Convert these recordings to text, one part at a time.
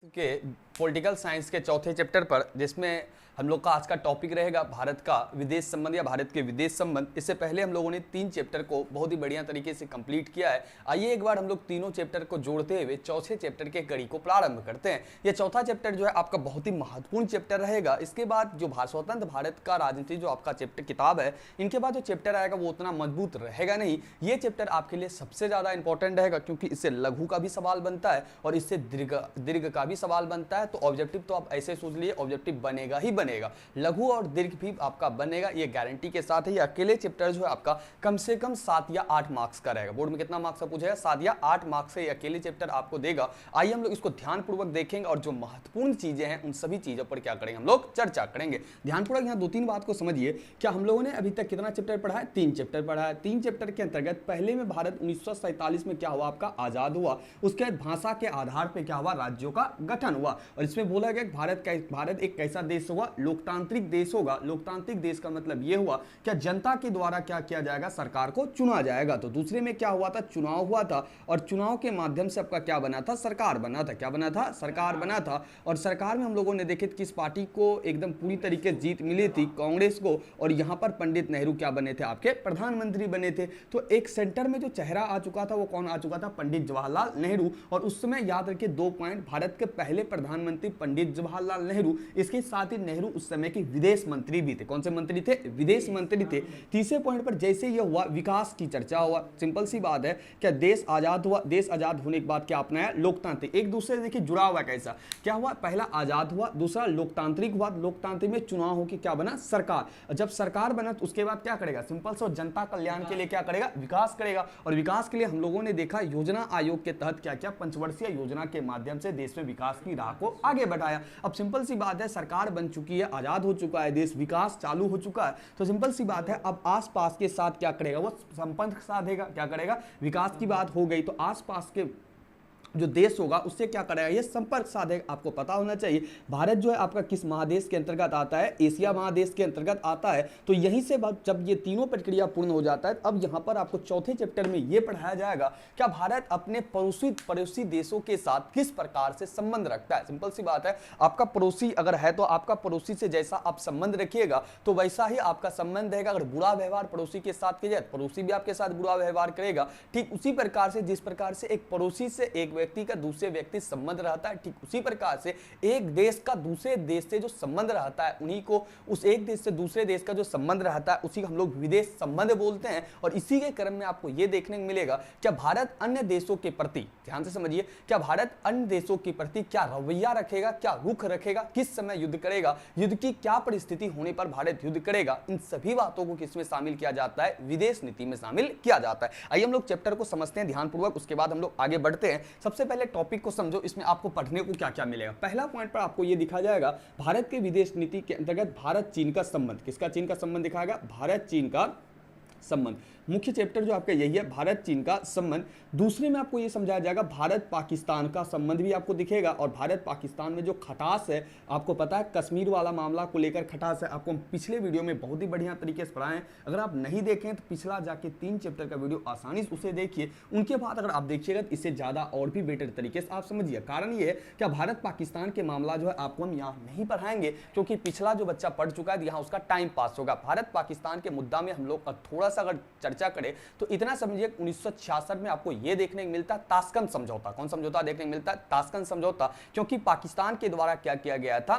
के political science के चौथे चैप्टर पर, जिसमें हम लोग का आज का टॉपिक रहेगा भारत का विदेश संबंध या भारत के विदेश संबंध। इससे पहले हम लोगों ने 3 चैप्टर को बहुत ही बढ़िया तरीके से कंप्लीट किया है। आइए एक बार हम लोग तीनों चैप्टर को जोड़ते हुए चौथे चैप्टर के कड़ी को प्रारंभ करते हैं। यह चौथा चैप्टर जो है आपका बहुत ही महत्वपूर्ण चैप्टर रहेगा। इसके बाद जो स्वतंत्र भारत का राजनीति जो आपका चैप्टर किताब है, इनके बाद जो चैप्टर आएगा वो उतना मजबूत रहेगा नहीं। ये चैप्टर आपके लिए सबसे ज्यादा इंपॉर्टेंट रहेगा, क्योंकि इससे लघु का भी सवाल बनता है और इससे दीर्घ का भी सवाल बनता है। तो ऑब्जेक्टिव तो आप ऐसे सोच लिए, ऑब्जेक्टिव बनेगा ही बनेगा, लघु और दीर्घ भी आपका बनेगा, ये गारंटी के साथ है। ये अकेले चैप्टर जो है आपका कम से कम 7 या 8 मार्क्स का रहेगा। बोर्ड में कितना मार्क्स का पूछेगा? 7 या 8 मार्क्स से ये अकेले चैप्टर आपको देगा। आइए हम लोग इसको ध्यानपूर्वक देखेंगे और जो महत्वपूर्ण चीजें हैं उन सभी चीजों पर क्या करेंगे, हम लोग चर्चा करेंगे। ध्यानपूर्वक यहाँ 2-3 बात को समझिए। क्या हम लोगों ने अभी तक कितना चैप्टर पढ़ा है? 3 चैप्टर पढ़ा है। 3 चैप्टर के अंतर्गत पहले में भारत 1947 में क्या हुआ, आपका आजाद हुआ। उसके बाद भाषा के आधार पर क्या हुआ, राज्यों का गठन हुआ। और इसमें बोला गया भारत एक कैसा देश होगा, लोकतांत्रिक देश होगा। लोकतांत्रिक देश का मतलब यह हुआ क्या जनता के द्वारा क्या किया जाएगा, सरकार को चुना जाएगा। तो दूसरे में क्या हुआ था, चुनाव हुआ था और चुनाव के माध्यम से आपका क्या बना था, सरकार बना था। क्या बना था? सरकार बना था। और सरकार में हम लोगों ने देखे किस पार्टी को एकदम पूरी तरीके से जीत मिली थी, कांग्रेस को। और यहां पर पंडित नेहरू क्या बने थे, आपके प्रधानमंत्री बने थे। तो एक सेंटर में जो चेहरा आ चुका था वो कौन आ चुका था, पंडित जवाहरलाल नेहरू। और उस समय याद रखिए 2 पॉइंट, भारत के पहले प्रधानमंत्री पंडित जवाहरलाल नेहरू, इसके साथ ही नेहरू उस समय के विदेश मंत्री भी थे। कौन से मंत्री थे? विदेश मंत्री थे। तीसरे पॉइंट पर जैसे यह हुआ, विकास की चर्चा हुआ। सिंपल सी बात है, क्या देश आजाद हुआ, देश आजाद होने के बाद क्या अपनाया, लोकतांत्रिक। एक दूसरे से देखिए जुड़ा हुआ कैसा, क्या हुआ, पहला आजाद हुआ, दूसरा लोकतांत्रिक हुआ। लोकतांत्रिक में चुनाव होकर क्या बना, सरकार। जब सरकार बना तो उसके बाद क्या करेगा, सिंपल से जनता कल्याण के लिए क्या करेगा, विकास करेगा। और विकास के लिए हम लोगों ने देखा योजना आयोग के तहत क्या क्या पंचवर्षीय योजना के माध्यम से देश में विकास की राह को आगे बढ़ाया। अब सिंपल सी बात है, सरकार बन चुकी है, आजाद हो चुका है देश, विकास चालू हो चुका है। तो सिंपल सी बात है, अब आसपास के साथ क्या करेगा, वो संपर्क साधेगा। क्या करेगा, विकास की बात हो गई तो आसपास के जो देश होगा उससे क्या करेगा, ये संपर्क साधेगा। आपको पता होना चाहिए भारत जो है आपका किस महादेश के अंतर्गत आता है, एशिया महादेश के अंतर्गत आता है। तो यहीं से जब ये तीनों प्रक्रिया पूर्ण हो जाता है, अब यहाँ पर आपको चौथे चैप्टर में ये पढ़ाया जाएगा क्या भारत अपने पड़ोसी देशों के साथ किस प्रकार से संबंध रखता है। सिंपल सी बात है, आपका पड़ोसी अगर है तो आपका पड़ोसी से जैसा आप संबंध रखिएगा तो वैसा ही आपका संबंध रहेगा। अगर बुरा व्यवहार पड़ोसी के साथ किया जाए, पड़ोसी भी आपके साथ बुरा व्यवहार करेगा। ठीक उसी प्रकार से जिस प्रकार से एक पड़ोसी से एक व्यक्ति का दूसरे व्यक्ति संबंध रहता है, ठीक उसी प्रकार से एक देश का दूसरे देश से जो संबंध रहता है, उन्हीं को उस एक देश से दूसरे देश का जो संबंध रहता है उसी को हम लोग विदेश संबंध बोलते हैं। और इसी के क्रम में आपको यह देखने को मिलेगा क्या भारत अन्य देशों के प्रति, ध्यान से समझिए, क्या भारत अन्य देशों के प्रति क्या रवैया रखेगा, क्या रुख रखेगा, किस समय युद्ध करेगा, युद्ध की क्या परिस्थिति होने पर भारत युद्ध करेगा। इन सभी बातों को किसमें शामिल किया जाता है, विदेश नीति में शामिल किया जाता है। आइए हम लोग चैप्टर को समझते हैं ध्यानपूर्वक, उसके बाद हम लोग आगे बढ़ते हैं। सबसे पहले टॉपिक को समझो, इसमें आपको पढ़ने को क्या क्या मिलेगा। पहला पॉइंट पर आपको यह दिखाया जाएगा भारत के विदेश नीति के अंतर्गत भारत चीन का संबंध। किसका चीन का संबंध दिखाएगा, भारत चीन का संबंध। मुख्य चैप्टर जो आपका यही है, भारत चीन का संबंध। दूसरे में आपको यह समझाया जाएगा भारत पाकिस्तान का संबंध भी आपको दिखेगा। और भारत पाकिस्तान में जो खटास है, आपको पता है कश्मीर वाला मामला को लेकर खटास है, आपको पिछले वीडियो में बहुत ही बढ़िया तरीके से पढ़ाएं। अगर आप नहीं देखें तो पिछला जाके 3 चैप्टर का वीडियो आसानी से उसे देखिए। उनके बाद अगर आप देखिएगा तो इससे ज्यादा और भी बेटर तरीके से आप समझिए। कारण ये है क्या भारत पाकिस्तान के मामला जो है आपको हम यहाँ नहीं पढ़ाएंगे, क्योंकि पिछला जो बच्चा पढ़ चुका है यहाँ उसका टाइम पास होगा। भारत पाकिस्तान के मुद्दा में हम लोग थोड़ा सा अगर चर्चा करें तो इतना समझिए 1966 में आपको यह देखने को मिलता है ताशकंद समझौता। कौन समझौता देखने को मिलता है? ताशकंद समझौता। क्योंकि पाकिस्तान के द्वारा क्या किया गया था,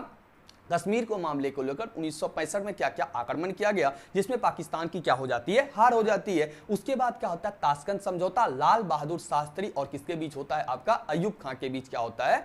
कश्मीर को मामले को लेकर 1965 में क्या क्या आक्रमण किया गया, जिसमें पाकिस्तान की क्या हो जाती है, हार हो जाती है। उसके बाद क्या होता है, ताशकंद समझौता। लाल बहादुर शास्त्री और किसके बीच होता है, आपका अयूब खान के बीच क्या होता है,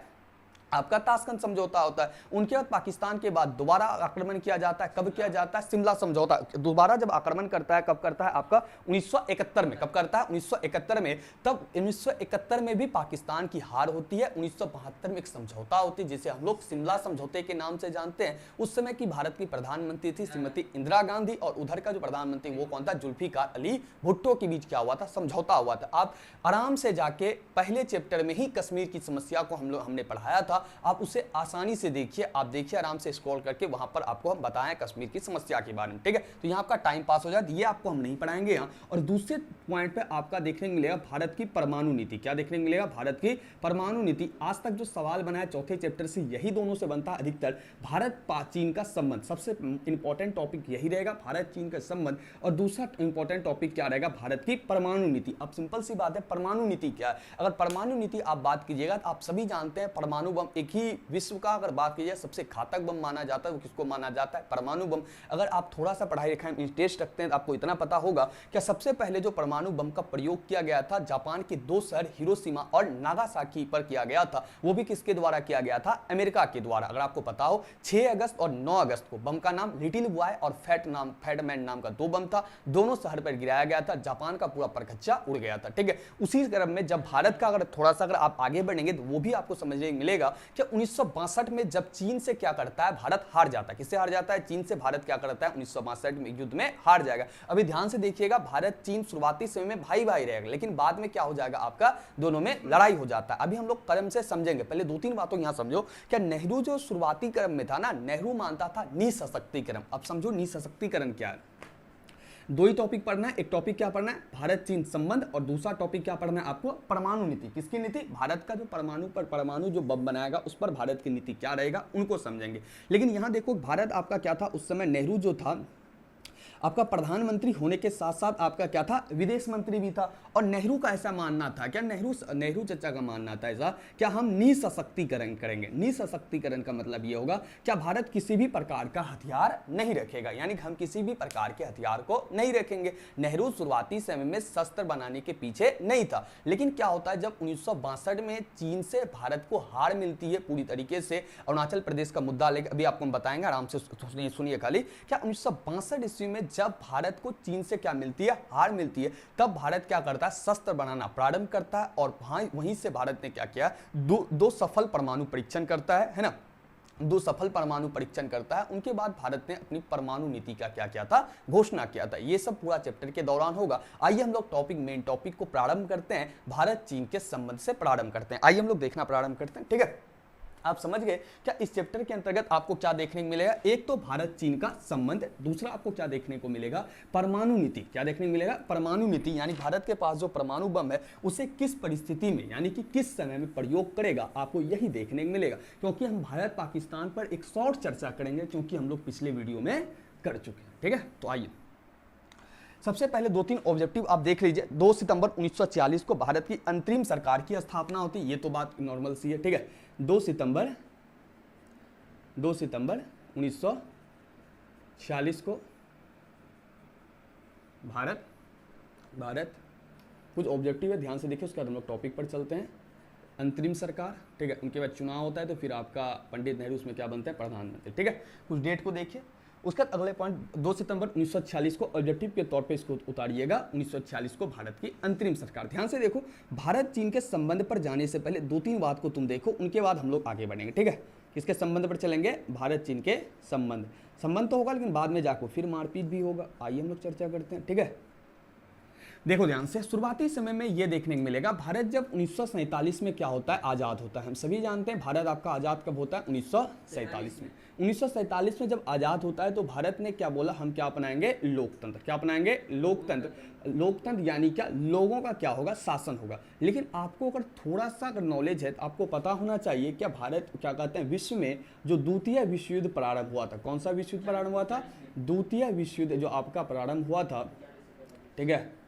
आपका ताशकंद समझौता होता है। उनके बाद पाकिस्तान के बाद दोबारा आक्रमण किया जाता है। कब किया जाता है, शिमला समझौता। दोबारा जब आक्रमण करता है, कब करता है, आपका 1971 में। कब करता है, 1971 में। तब 1971 में भी पाकिस्तान की हार होती है। 1972 में एक समझौता होती है जिसे हम लोग शिमला समझौते के नाम से जानते हैं। उस समय की भारत की प्रधानमंत्री थी श्रीमती इंदिरा गांधी और उधर का जो प्रधानमंत्री वो कौन था, जुल्फिकार अली भुट्टो के बीच क्या हुआ था, समझौता हुआ था। आप आराम से जाके पहले चैप्टर में ही कश्मीर की समस्या को हमने पढ़ाया था। था, आप उसे आसानी से देखिए, आप देखिए आराम से स्क्रॉल करके, वहां पर आपको हम बताएं कश्मीर की समस्या के बारे में, ठीक है। तो यहाँ आपका टाइम पास हो जाए, ये आपको हम नहीं पढ़ाएंगे यहाँ। और दूसरे पॉइंट पे आपका देखने को मिलेगा भारत की परमाणु नीति। क्या देखने को मिलेगा? भारत की परमाणु नीति। आज तक जो सवाल बना है चौथे चैप्टर से यही दोनों से बनता है अधिकतर। भारत चीन का संबंध, सबसे इंपॉर्टेंट टॉपिक यही रहेगा, भारत चीन का संबंध। और दूसरा इंपॉर्टेंट टॉपिक क्या रहेगा? भारत की परमाणु नीति। अब सिंपल सी बात है, परमाणु नीति क्या है? अगर परमाणु नीति आप बात कीजिएगा तो आप सभी जानते हैं परमाणु बम एक ही विश्व का अगर बात कीजिए सबसे घातक बम माना जाता है, वो किसको माना जाता है? परमाणु बम। अगर आप थोड़ा सा पढ़ाई लिखाई में इंटरेस्ट रखते हैं तो आपको इतना पता होगा क्या सबसे पहले जो परमाणु बम का प्रयोग किया गया था जापान के दो शहर हिरोशिमा और नागासाकी पर किया गया था, वो भी किसके द्वारा किया गया था? अमेरिका के द्वारा। अगर आपको पता हो 6 अगस्त और 9 अगस्त को बम का नाम लिटिल बॉय और फैटमैन नाम का दो बम था, दोनों शहर पर गिराया गया था, जापान का पूरा परखच्चा उड़ गया था, ठीक है। उसी क्रम में जब भारत का अगर थोड़ा सा अगर आप आगे बढ़ेंगे तो वो भी आपको समझने मिलेगा कि 1962 में जब चीन से क्या करता है भारत हार जाता है। किससे हार जाता है? चीन से भारत क्या करता है? 1962 में युद्ध में हार जाएगा। अभी ध्यान से देखिएगा, भारत चीन शुरुआती समय में भाई भाई रहेगा, लेकिन बाद में क्या हो जाएगा? आपका दोनों में लड़ाई हो जाता है। अभी हम लोग क्रम से समझेंगे, पहले 2-3 बातों यहां समझो। क्या नेहरू जो शुरुआती क्रम में था ना, नेहरू मानता था निःसशक्तिकरण। अब समझो निःसशक्तिकरण क्या है। दो ही टॉपिक पढ़ना है, एक टॉपिक क्या पढ़ना है? भारत चीन संबंध, और दूसरा टॉपिक क्या पढ़ना है आपको? परमाणु नीति। किसकी नीति? भारत का जो परमाणु जो बम बनाएगा उस पर भारत की नीति क्या रहेगा, उनको समझेंगे। लेकिन यहां देखो, भारत आपका क्या था उस समय? नेहरू जो था आपका प्रधानमंत्री होने के साथ साथ आपका क्या था? विदेश मंत्री भी था। और नेहरू का ऐसा मानना था, क्या नेहरू चचा का मानना था ऐसा, क्या हम निःसशक्तिकरण करेंगे। निःसशक्तिकरण का मतलब ये होगा क्या भारत किसी भी प्रकार का हथियार नहीं रखेगा, यानी हम किसी भी प्रकार के हथियार को नहीं रखेंगे। नेहरू शुरुआती समय में शस्त्र बनाने के पीछे नहीं था, लेकिन क्या होता है जब 1962 में चीन से भारत को हार मिलती है पूरी तरीके से, अरुणाचल प्रदेश का मुद्दा लेकर अभी आपको हम बताएंगे, आराम से सुनिए खाली। क्या 1962 ईस्वी में जब भारत को चीन से क्या मिलती है? हार मिलती है, तब भारत क्या करता है? शस्त्र बनाना प्रारंभ करता है। और वहीं से भारत ने क्या किया? दो सफल परमाणु परीक्षण करता है ना, 2 सफल परमाणु परीक्षण करता है। उनके बाद भारत ने अपनी परमाणु नीति का क्या किया था? घोषणा किया था। ये सब पूरा चैप्टर के दौरान होगा। आइए हम लोग मेन टॉपिक को प्रारंभ करते हैं, भारत चीन के संबंध से प्रारंभ करते हैं। आइए हम लोग देखना प्रारंभ करते हैं, ठीक है। आप समझ गए क्या इस चैप्टर के अंतर्गत आपको क्या देखने को मिलेगा? एक तो भारत चीन का संबंध, दूसरा आपको क्या देखने को मिलेगा? परमाणु नीति। क्या देखने को मिलेगा? परमाणु नीति, यानी भारत के पास जो परमाणु बम है उसे किस परिस्थिति में, यानी कि किस समय में प्रयोग करेगा, आपको यही देखने को मिलेगा। क्योंकि हम भारत पाकिस्तान पर एक शॉर्ट चर्चा करेंगे, क्योंकि हम लोग पिछले वीडियो में कर चुके हैं, ठीक है। तो आइए सबसे पहले 2-3 ऑब्जेक्टिव आप देख लीजिए। 2 सितंबर 1946 को भारत की अंतरिम सरकार की स्थापना होती है, ये तो बात नॉर्मल सी है, ठीक है। 2 सितंबर 1946 को भारत कुछ ऑब्जेक्टिव है, ध्यान से देखिए, उसके बाद हम लोग टॉपिक पर चलते हैं। अंतरिम सरकार, ठीक है, उनके बाद चुनाव होता है, तो फिर आपका पंडित नेहरू उसमें क्या बनते हैं? प्रधानमंत्री, ठीक है। कुछ डेट को देखिए, उसका अगले पॉइंट 2 सितंबर 1946 को ऑब्जेक्टिव के तौर पे इसको उतारिएगा। 1946 को भारत की अंतरिम सरकार। ध्यान से देखो, भारत चीन के संबंध पर जाने से पहले 2-3 बात को तुम देखो, उनके बाद हम लोग आगे बढ़ेंगे, ठीक है। किसके संबंध पर चलेंगे? भारत चीन के संबंध तो होगा, लेकिन बाद में जाकर फिर मारपीट भी होगा। आइए हम लोग चर्चा करते हैं, ठीक है। देखो ध्यान से, शुरुआती समय में यह देखने को मिलेगा, भारत जब 1947 में क्या होता है? आज़ाद होता है। हम सभी जानते हैं भारत आपका आज़ाद कब होता है? 1947 में। 1947 में जब आज़ाद होता है तो भारत ने क्या बोला? हम क्या अपनाएंगे? लोकतंत्र। क्या अपनाएंगे? लोकतंत्र यानी क्या? लोगों का क्या होगा? शासन होगा। लेकिन आपको अगर थोड़ा सा अगर नॉलेज है तो आपको पता होना चाहिए क्या भारत क्या कहते हैं, विश्व में जो द्वितीय विश्व युद्ध प्रारंभ हुआ था, कौन सा विश्व युद्ध प्रारंभ हुआ था? द्वितीय विश्व युद्ध जो आपका प्रारंभ हुआ था, ठीक है।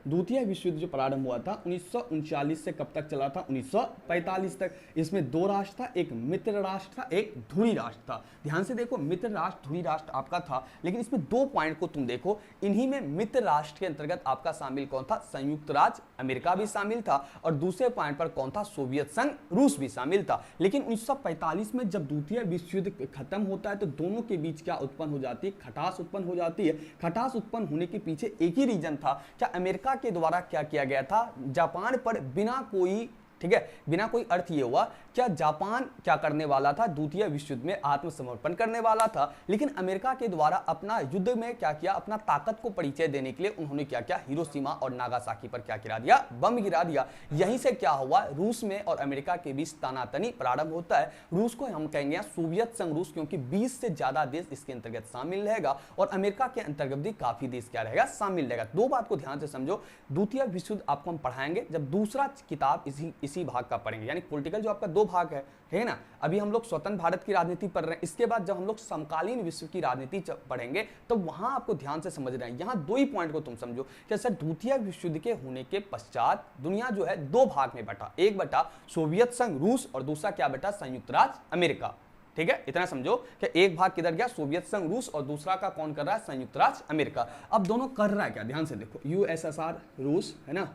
द्वितीय विश्व युद्ध जो प्रारंभ हुआ था 1939 से कब तक चला था? 1945 तक। इसमें 2 राष्ट्र था, एक मित्र राष्ट्र था, एक धुरी राष्ट्र था। ध्यान से देखो, मित्र राष्ट्र धुरी राष्ट्र आपका था, लेकिन इसमें 2 पॉइंट को तुम देखो। इन्हीं में मित्र राष्ट्र के अंतर्गत आपका शामिल कौन था? संयुक्त राज्य अमेरिका भी शामिल था, और दूसरे पॉइंट पर कौन था? सोवियत संघ रूस भी शामिल था। लेकिन 1945 में जब द्वितीय विश्व युद्ध खत्म होता है तो दोनों के बीच क्या उत्पन्न हो जाती है? खटास उत्पन्न हो जाती है। खटास उत्पन्न होने के पीछे एक ही रीजन था, क्या अमेरिका के द्वारा क्या किया गया था? जापान पर बिना कोई, ठीक है, बिना कोई अर्थ ये हुआ क्या जापान क्या करने वाला था, द्वितीय विश्व युद्ध में आत्मसमर्पण करने वाला था, लेकिन अमेरिका के द्वारा अपना युद्ध में क्या किया, अपना ताकत को परिचय देने के लिए उन्होंने क्या किया, हिरोशिमा और नागासाकी पर क्या गिरा दिया, बम गिरा दिया। यहीं से क्या हुआ, रूस में और अमेरिका के बीच तनातनी प्रारंभ होता है। रूस को हम कहेंगे सोवियत संघ रूस, क्योंकि 20 से ज्यादा देश इसके अंतर्गत शामिल रहेगा और अमेरिका के अंतर्गत भी काफी देश क्या रहेगा, शामिल रहेगा। दो बात को ध्यान से समझो, द्वितीय विश्व युद्ध आपको हम पढ़ाएंगे जब दूसरा किताब इसी भाग का पढ़ेंगे, यानी पॉलिटिकल जो आपका दो भाग है ना। अभी हम लोग स्वतंत्र भारत की राजनीति पढ़ रहे हैं, इसके बाद जब हम लोग समकालीन विश्व की राजनीति पढ़ेंगे तो वहां आपको ध्यान से समझ रहे हैं। यहां दो ही पॉइंट को तुम समझो कि सर द्वितीय विश्व युद्ध के होने के पश्चात दुनिया जो है दो भाग में बटा, एक बटा सोवियत संघ रूस और दूसरा क्या बटा, संयुक्त राज्य अमेरिका। ठीक है, इतना समझो कि एक भाग किधर गया, सोवियत संघ रूस, और दूसरा का कौन कर रहा है, संयुक्त राज्य अमेरिका। अब दोनों कर रहा है क्या, ध्यान से देखो, यूएसएसआर रूस है ना,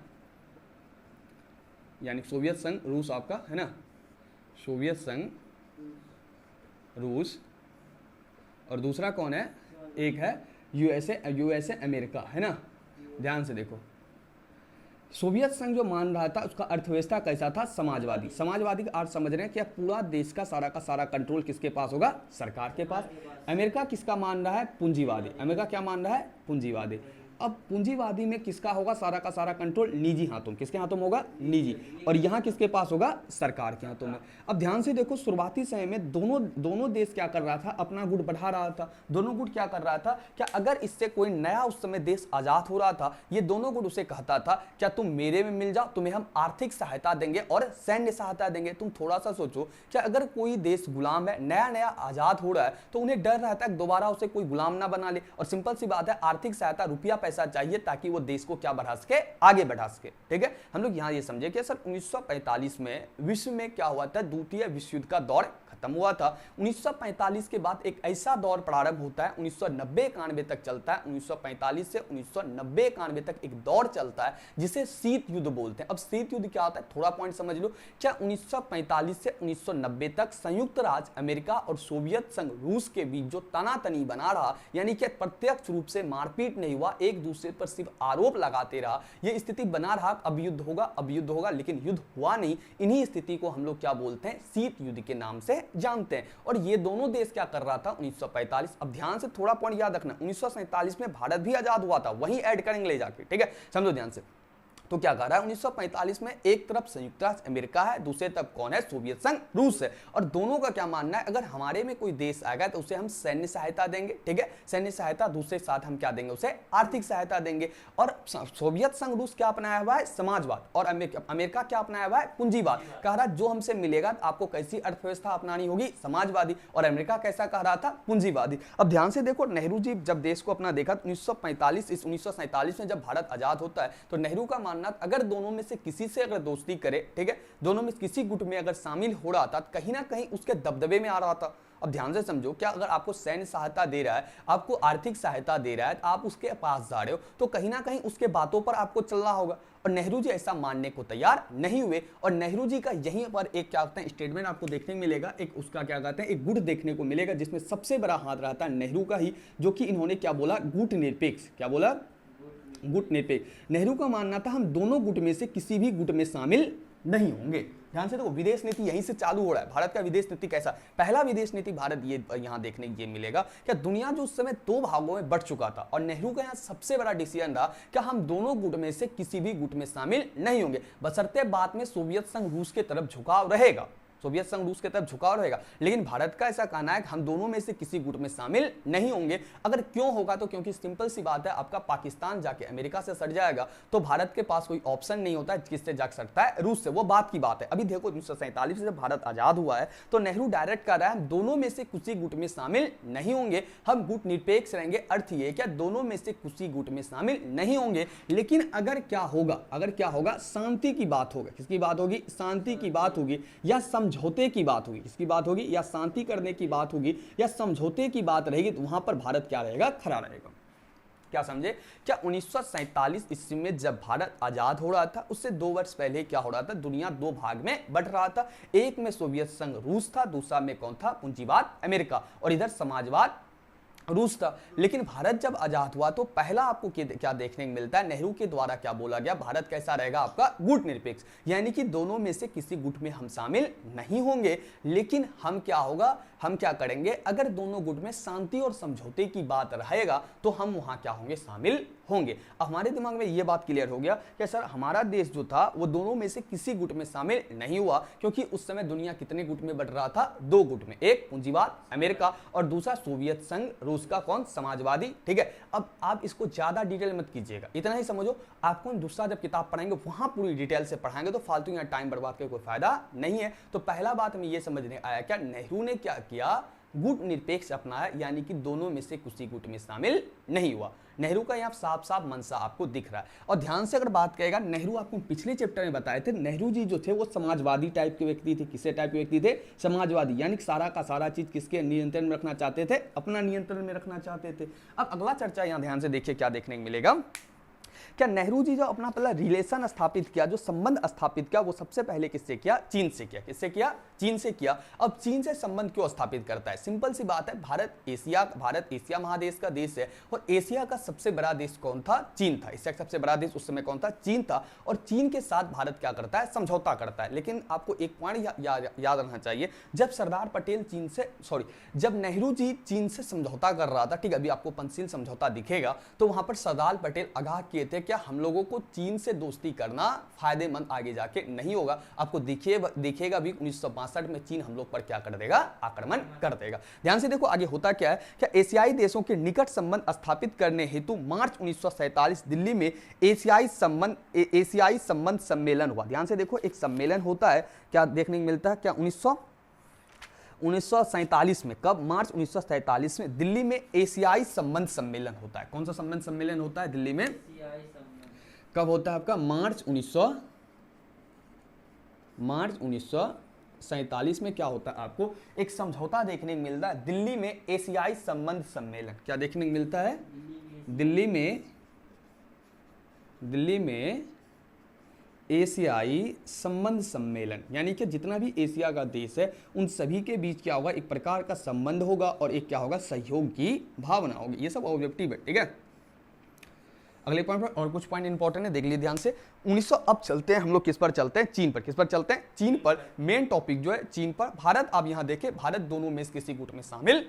यानी सोवियत संघ रूस आपका है ना, सोवियत संघ रूस, और दूसरा कौन है, एक है यूएसए अमेरिका है ना। ध्यान से देखो, सोवियत संघ जो मान रहा था उसका अर्थव्यवस्था कैसा था, समाजवादी। समाजवादी का अर्थ समझ रहे हैं कि पूरा देश का सारा कंट्रोल किसके पास होगा, सरकार के पास। अमेरिका किसका मान रहा है, पूंजीवादी। अमेरिका क्या मान रहा है, पूंजीवादी। अब पूंजीवादी में किसका होगा सारा का सारा कंट्रोल, निजी हाथों, किसके हाथों में होगा, निजी, और यहाँ किसके पास होगा, सरकार के हाथों में। अब ध्यान से देखो, शुरुआती समय में दोनों देश क्या कर रहा था, अपना गुट बढ़ा रहा था। दोनों गुट क्या कर रहा था, क्या अगर इससे कोई नया उस समय देश आजाद हो रहा था, ये दोनों गुट उसे कहता था क्या तुम मेरे में मिल जाओ, तुम्हें हम आर्थिक सहायता देंगे और सैन्य सहायता देंगे। तुम थोड़ा सा सोचो, क्या अगर कोई देश गुलाम है, नया आजाद हो रहा है, तो उन्हें डर रहता है दोबारा उसे कोई गुलाम ना बना ले, और सिंपल सी बात है, आर्थिक सहायता, रुपया पैसा चाहिए ताकि वो देश को क्या बढ़ा सके, आगे बढ़ा सके। ठीक है, हम लोग यहां ये समझे कि सर 1945 में विश्व में क्या हुआ था, द्वितीय विश्व युद्ध का दौर खत्म हुआ था। 1945 के बाद एक ऐसा दौर प्रारंभ होता है, 1990-91 तक चलता है। 1945 से 1990-91 तक एक दौर चलता है जिसे शीत युद्ध बोलते हैं। अब शीत युद्ध क्या होता है, थोड़ा पॉइंट समझ लो। क्या 1945 से 1990 तक संयुक्त राज्य अमेरिका और सोवियत संघ रूस के बीच जो तनातनी बना रहा, यानी कि प्रत्यक्ष रूप से मारपीट नहीं हुआ, एक दूसरे पर सिर्फ आरोप लगाते रहा, यह स्थिति बना रहा, अब युद्ध होगा, लेकिन युद्ध हुआ नहीं। इन्हीं स्थिति को हम लोग क्या बोलते हैं, शीत युद्ध के नाम से जानते हैं। और ये दोनों देश क्या कर रहा था 1945, अब ध्यान से थोड़ा पॉइंट याद रखना, 1947 में भारत भी आजाद हुआ था, वहीं ऐड करेंगे ले जाके। ठीक है, समझो ध्यान से। तो क्या कर रहा है, 1945 में एक तरफ संयुक्त राज्य अमेरिका है, दूसरे तरफ कौन है, सोवियत संघ रूस है, और दोनों का क्या मानना है, अगर हमारे में कोई देश आएगा तो उसे हम सैन्य सहायता देंगे। ठीक है, सैन्य सहायता, दूसरे साथ हम क्या देंगे, उसे आर्थिक सहायता देंगे। और सोवियत संघ रूस क्या अपनाया हुआ है, समाजवाद, और अमेरिका क्या अपनाया हुआ है, पूंजीवाद। कह रहा जो हमसे मिलेगा आपको कैसी अर्थव्यवस्था अपनानी होगी, समाजवादी, और अमेरिका कैसा कह रहा था, पूंजीवादी। अब ध्यान से देखो, नेहरू जी जब देश को अपना देखा 1947 में जब भारत आजाद होता है, तो नेहरू का मानना अगर दोनों में से किसी से अगर दोस्ती करे, ठीक है, दोनों में किसी गुट में अगर शामिल हो रहा था, कहीं ना कहीं उसके दबदबे में आ रहा था। अब ध्यान से समझो, क्या अगर आपको सैन्य सहायता दे रहा है, आपको आर्थिक सहायता दे रहा है, आप उसके पास जा रहे हो, तो कहीं ना कहीं उसके बातों पर आपको चलना होगा। और नेहरू जी ऐसा मानने को तैयार नहीं हुए, और नेहरू जी का यहीं पर एक क्या कहते हैं स्टेटमेंट आपको देखने मिलेगा, एक उसका क्या कहते हैं एक गुट देखने को मिलेगा, जिसमें सबसे बड़ा हाथ रहता है नेहरू का ही, जो कि इन्होंने क्या बोला, गुट निरपेक्ष, क्या बोला, गुट निरपेक्ष। नेहरू का मानना था हम दोनों गुट में से किसी भी गुट में शामिल नहीं होंगे। ध्यान से देखो, विदेश नीति यहीं से चालू हो रहा है। भारत का विदेश नीति कैसा, पहला विदेश नीति भारत ये यहां देखने ये मिलेगा, क्या दुनिया जो उस समय दो भागों में बढ़ चुका था, और नेहरू का यहां सबसे बड़ा डिसीजन रहा क्या हम दोनों गुट में से किसी भी गुट में शामिल नहीं होंगे, बशर्ते बाद में सोवियत संघ रूस के तरफ झुकाव रहेगा, सोवियत संघ रूस के तरफ झुकाव रहेगा। लेकिन भारत का ऐसा कहना है कि हम दोनों में से किसी गुट में शामिल नहीं होंगे। अगर क्यों होगा, तो क्योंकि सिंपल सी बात है, आपका पाकिस्तान जाके अमेरिका से सट जाएगा, तो भारत के पास कोई ऑप्शन नहीं होता है किससे जा सकता है, रूस से। वो बात की बात है। अभी देखो 1947 से जब भारत आजाद हुआ है, तो नेहरू डायरेक्ट कर रहा है हम दोनों में से किसी गुट में शामिल नहीं होंगे, हम गुट निरपेक्ष रहेंगे। अर्थ ये क्या, दोनों में से किसी गुट में शामिल नहीं होंगे। लेकिन अगर क्या होगा, शांति की बात होगी, किसकी बात होगी, शांति की बात होगी, या समझौते की बात होगी, किसकी बात होगी, या शांति करने की बात होगी, या समझौते की बात रहेगी, तो वहां पर भारत क्या रहेगा, खड़ा रहेगा। क्या समझे, क्या 1947 ईस्वी में जब भारत आजाद हो रहा था, उससे 2 वर्ष पहले क्या हो रहा था, दुनिया दो भाग में बढ़ रहा था। एक में सोवियत संघ रूस था, दूसरा में कौन था, पूंजीवाद अमेरिका, और इधर समाजवाद रूस था। लेकिन भारत जब आजाद हुआ तो पहला आपको क्या देखने को मिलता है, नेहरू के द्वारा क्या बोला गया, भारत कैसा रहेगा आपका गुट निरपेक्ष, यानी कि दोनों में से किसी गुट में हम शामिल नहीं होंगे, लेकिन हम क्या होगा, हम क्या करेंगे, अगर दोनों गुट में शांति और समझौते की बात रहेगा तो हम वहां क्या होंगे, शामिल होंगे। अब हमारे दिमाग में यह बात क्लियर हो गया कि सर हमारा देश जो था वो दोनों में से किसी गुट में शामिल नहीं हुआ, क्योंकि उस समय दुनिया कितने गुट में बढ़ रहा था, दो गुट में, एक पूंजीवाद अमेरिका और दूसरा सोवियत संघ रूस का कौन, समाजवादी। ठीक है, अब आप इसको ज्यादा डिटेल मत कीजिएगा, इतना ही समझो, आपको दूसरा जब किताब पढ़ाएंगे वहां पूरी डिटेल से पढ़ाएंगे, तो फालतू यहाँ टाइम बर्बाद करके कोई फायदा नहीं है। तो पहला बात हमें यह समझने आया क्या, नेहरू ने क्या किया, गुट निरपेक्ष अपनाया, यानी कि दोनों में से किसी गुट में शामिल नहीं हुआ। नेहरू का यहाँ साफ साफ मंशा आपको दिख रहा है। और ध्यान से अगर बात करेगा, नेहरू आपको पिछले चैप्टर में बताए थे, नेहरू जी जो थे वो समाजवादी टाइप के व्यक्ति थे। किसे टाइप के व्यक्ति थे, समाजवादी, यानी कि सारा का सारा चीज किसके नियंत्रण में रखना चाहते थे, अपना नियंत्रण में रखना चाहते थे। अब अगला चर्चा यहाँ ध्यान से देखिए क्या देखने को मिलेगा, क्या नेहरू जी जो अपना पहला रिलेशन स्थापित किया, जो संबंध स्थापित किया, वो सबसे पहले किससे किया, चीन से किया। किससे किया, चीन से किया। अब चीन से संबंध क्यों स्थापित करता है, सिंपल सी बात है, भारत एशिया महादेश का देश है, और एशिया का सबसे बड़ा देश कौन था, चीन था। एशिया का सबसे बड़ा देश उस समय कौन था, चीन था। और चीन के साथ भारत क्या करता है, समझौता करता है। लेकिन आपको एक पॉइंट याद रखना चाहिए, जब सरदार पटेल जब नेहरू जी चीन से समझौता कर रहा था, ठीक है, अभी आपको पंचशील समझौता दिखेगा, तो वहां पर सरदार पटेल आगाह किए थे क्या हम लोगों को चीन से दोस्ती करना फायदेमंद आगे जाके नहीं होगा। आपको दिखेगा भी 1962 में चीन हम लोग पर क्या कर देगा, आक्रमण कर देगा। ध्यान से देखो आगे होता क्या है, क्या एशियाई देशों के निकट संबंध स्थापित करने हेतु मार्च 1947 दिल्ली में एशियाई संबंध सम्मेलन हुआ। ध्यान से देखो, एक सम्मेलन होता है, क्या देखने को मिलता है, क्या 1947 में, कब, मार्च 1947 में दिल्ली में एशियाई संबंध सम्मेलन होता है। कौन सा संबंध सम्मेलन होता है दिल्ली में, कब होता है आपका, मार्च 1947 में क्या होता है, आपको एक समझौता देखने को मिलता है दिल्ली में एशियाई संबंध सम्मेलन। क्या देखने को मिलता है, दिल्ली में एशियाई संबंध सम्मेलन, यानी कि जितना भी एशिया का देश है उन सभी के बीच क्या होगा, एक प्रकार का संबंध होगा और एक क्या होगा, सहयोग की भावना होगी। ये सब ऑब्जेक्टिव है, ठीक है। अगले पॉइंट पर और कुछ पॉइंट इंपॉर्टेंट है, देख लीजिए ध्यान से। 1900 अब चलते हैं हम लोग किस पर चलते हैं, चीन पर। किस पर चलते हैं, चीन पर। मेन टॉपिक जो है चीन पर। भारत, आप यहां देखें, भारत दोनों में किसी गुट में शामिल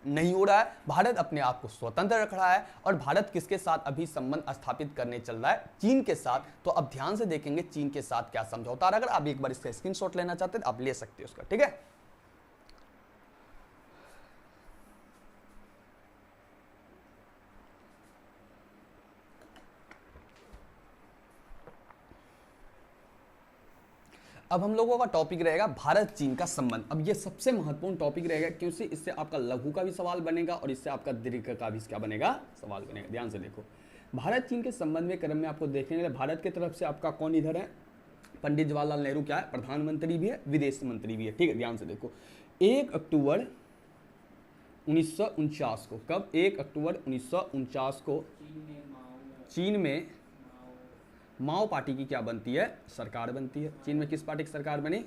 नहीं हो रहा है। भारत अपने आप को स्वतंत्र रख रहा है, और भारत किसके साथ अभी संबंध स्थापित करने चल रहा है, चीन के साथ। तो अब ध्यान से देखेंगे चीन के साथ क्या समझौता। अगर आप एक बार इसका स्क्रीनशॉट लेना चाहते हैं आप ले सकते हो उसका, ठीक है। अब हम लोगों का टॉपिक रहेगा भारत चीन का संबंध। अब ये सबसे महत्वपूर्ण टॉपिक रहेगा, क्योंकि इससे आपका लघु का भी सवाल बनेगा और इससे आपका दीर्घ का भी क्या बनेगा, सवाल बनेगा। ध्यान से देखो, भारत चीन के संबंध में क्रम में आपको देखने के लिए भारत की तरफ से आपका कौन इधर है, पंडित जवाहरलाल नेहरू क्या है, प्रधानमंत्री भी है, विदेश मंत्री भी है, ठीक है। ध्यान से देखो, 1 अक्टूबर 1949 को, कब, 1 अक्टूबर 1949 को चीन में माओ पार्टी की क्या बनती है, सरकार बनती है। चीन में किस पार्टी की सरकार बनी,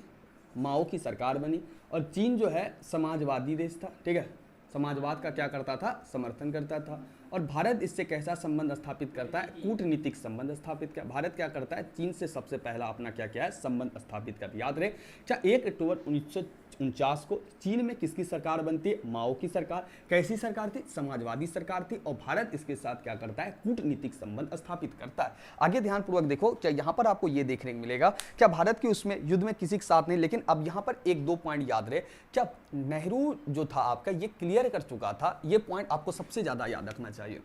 माओ की सरकार बनी। और चीन जो है समाजवादी देश था, ठीक है, समाजवाद का क्या करता था, समर्थन करता था। और भारत इससे कैसा संबंध स्थापित करता है, कूटनीतिक संबंध स्थापित किया। भारत क्या करता है, चीन से सबसे पहला अपना क्या किया है, संबंध स्थापित कर। याद रहे, क्या 1 अक्टूबर 1949 को चीन में किसकी सरकार बनती है, माओ की सरकार। कैसी सरकार थी, समाजवादी सरकार थी। और भारत इसके साथ क्या करता है, कूटनीतिक संबंध स्थापित करता है। आगे ध्यानपूर्वक देखो, क्या यहाँ पर आपको ये देखने को मिलेगा, क्या भारत के उसमें युद्ध में किसी के साथ नहीं। लेकिन अब यहाँ पर 1-2 पॉइंट याद रहे, क्या नेहरू जो था आपका ये क्लियर कर चुका था, ये पॉइंट आपको सबसे ज्यादा याद रखना चाहिए।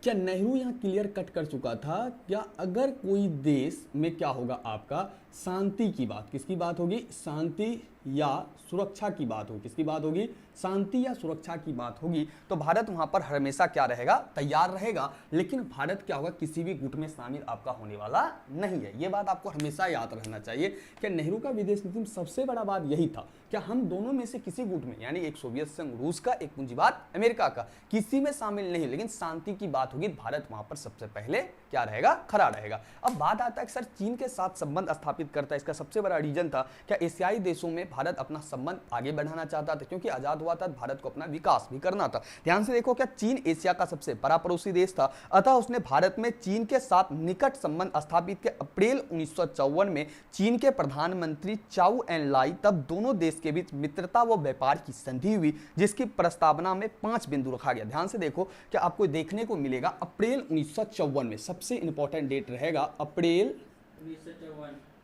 क्या नेहरू यहाँ क्लियर कट कर चुका था, क्या अगर कोई देश में क्या होगा आपका, शांति की बात, किसकी बात होगी, शांति या सुरक्षा की बात होगी, किसकी बात होगी, शांति या सुरक्षा की बात होगी, तो भारत वहां पर हमेशा क्या रहेगा, तैयार रहेगा। लेकिन भारत क्या होगा, किसी भी गुट में शामिल आपका होने वाला नहीं है। ये बात आपको हमेशा याद रखना चाहिए कि नेहरू का विदेश नीति में सबसे बड़ा बात यही था, क्या हम दोनों में से किसी गुट में, यानी एक सोवियत संघ रूस का, एक पूंजीवाद अमेरिका का, किसी में शामिल नहीं, लेकिन शांति की बात होगी, भारत वहां पर सबसे पहले क्या रहेगा, खड़ा रहेगा। अब बात आता है कि सर चीन के साथ संबंध स्थापित स्थापित करता है, इसका सबसे बड़ा रीजन था क्या एशियाई देशों में भारत अपना संबंध आगे बढ़ाना चाहता था, क्योंकि आजाद हुआ था भारत को अपना विकास भी करना था। ध्यान से देखो क्या चीन एशिया का सबसे बड़ा पड़ोसी देश था, अतः उसने भारत में चीन के साथ निकट संबंध स्थापित किए। अप्रैल 1954 में चीन के प्रधानमंत्री चाउ एन लाई, तब दोनों देश के बीच मित्रता व व्यापार की संधि हुई, जिसकी प्रस्तावना में 5 बिंदु रखा गया। ध्यान से देखो कि आपको देखने को मिलेगा अप्रैल 1954 में सबसे इंपॉर्टेंट डेट रहेगा अप्रैल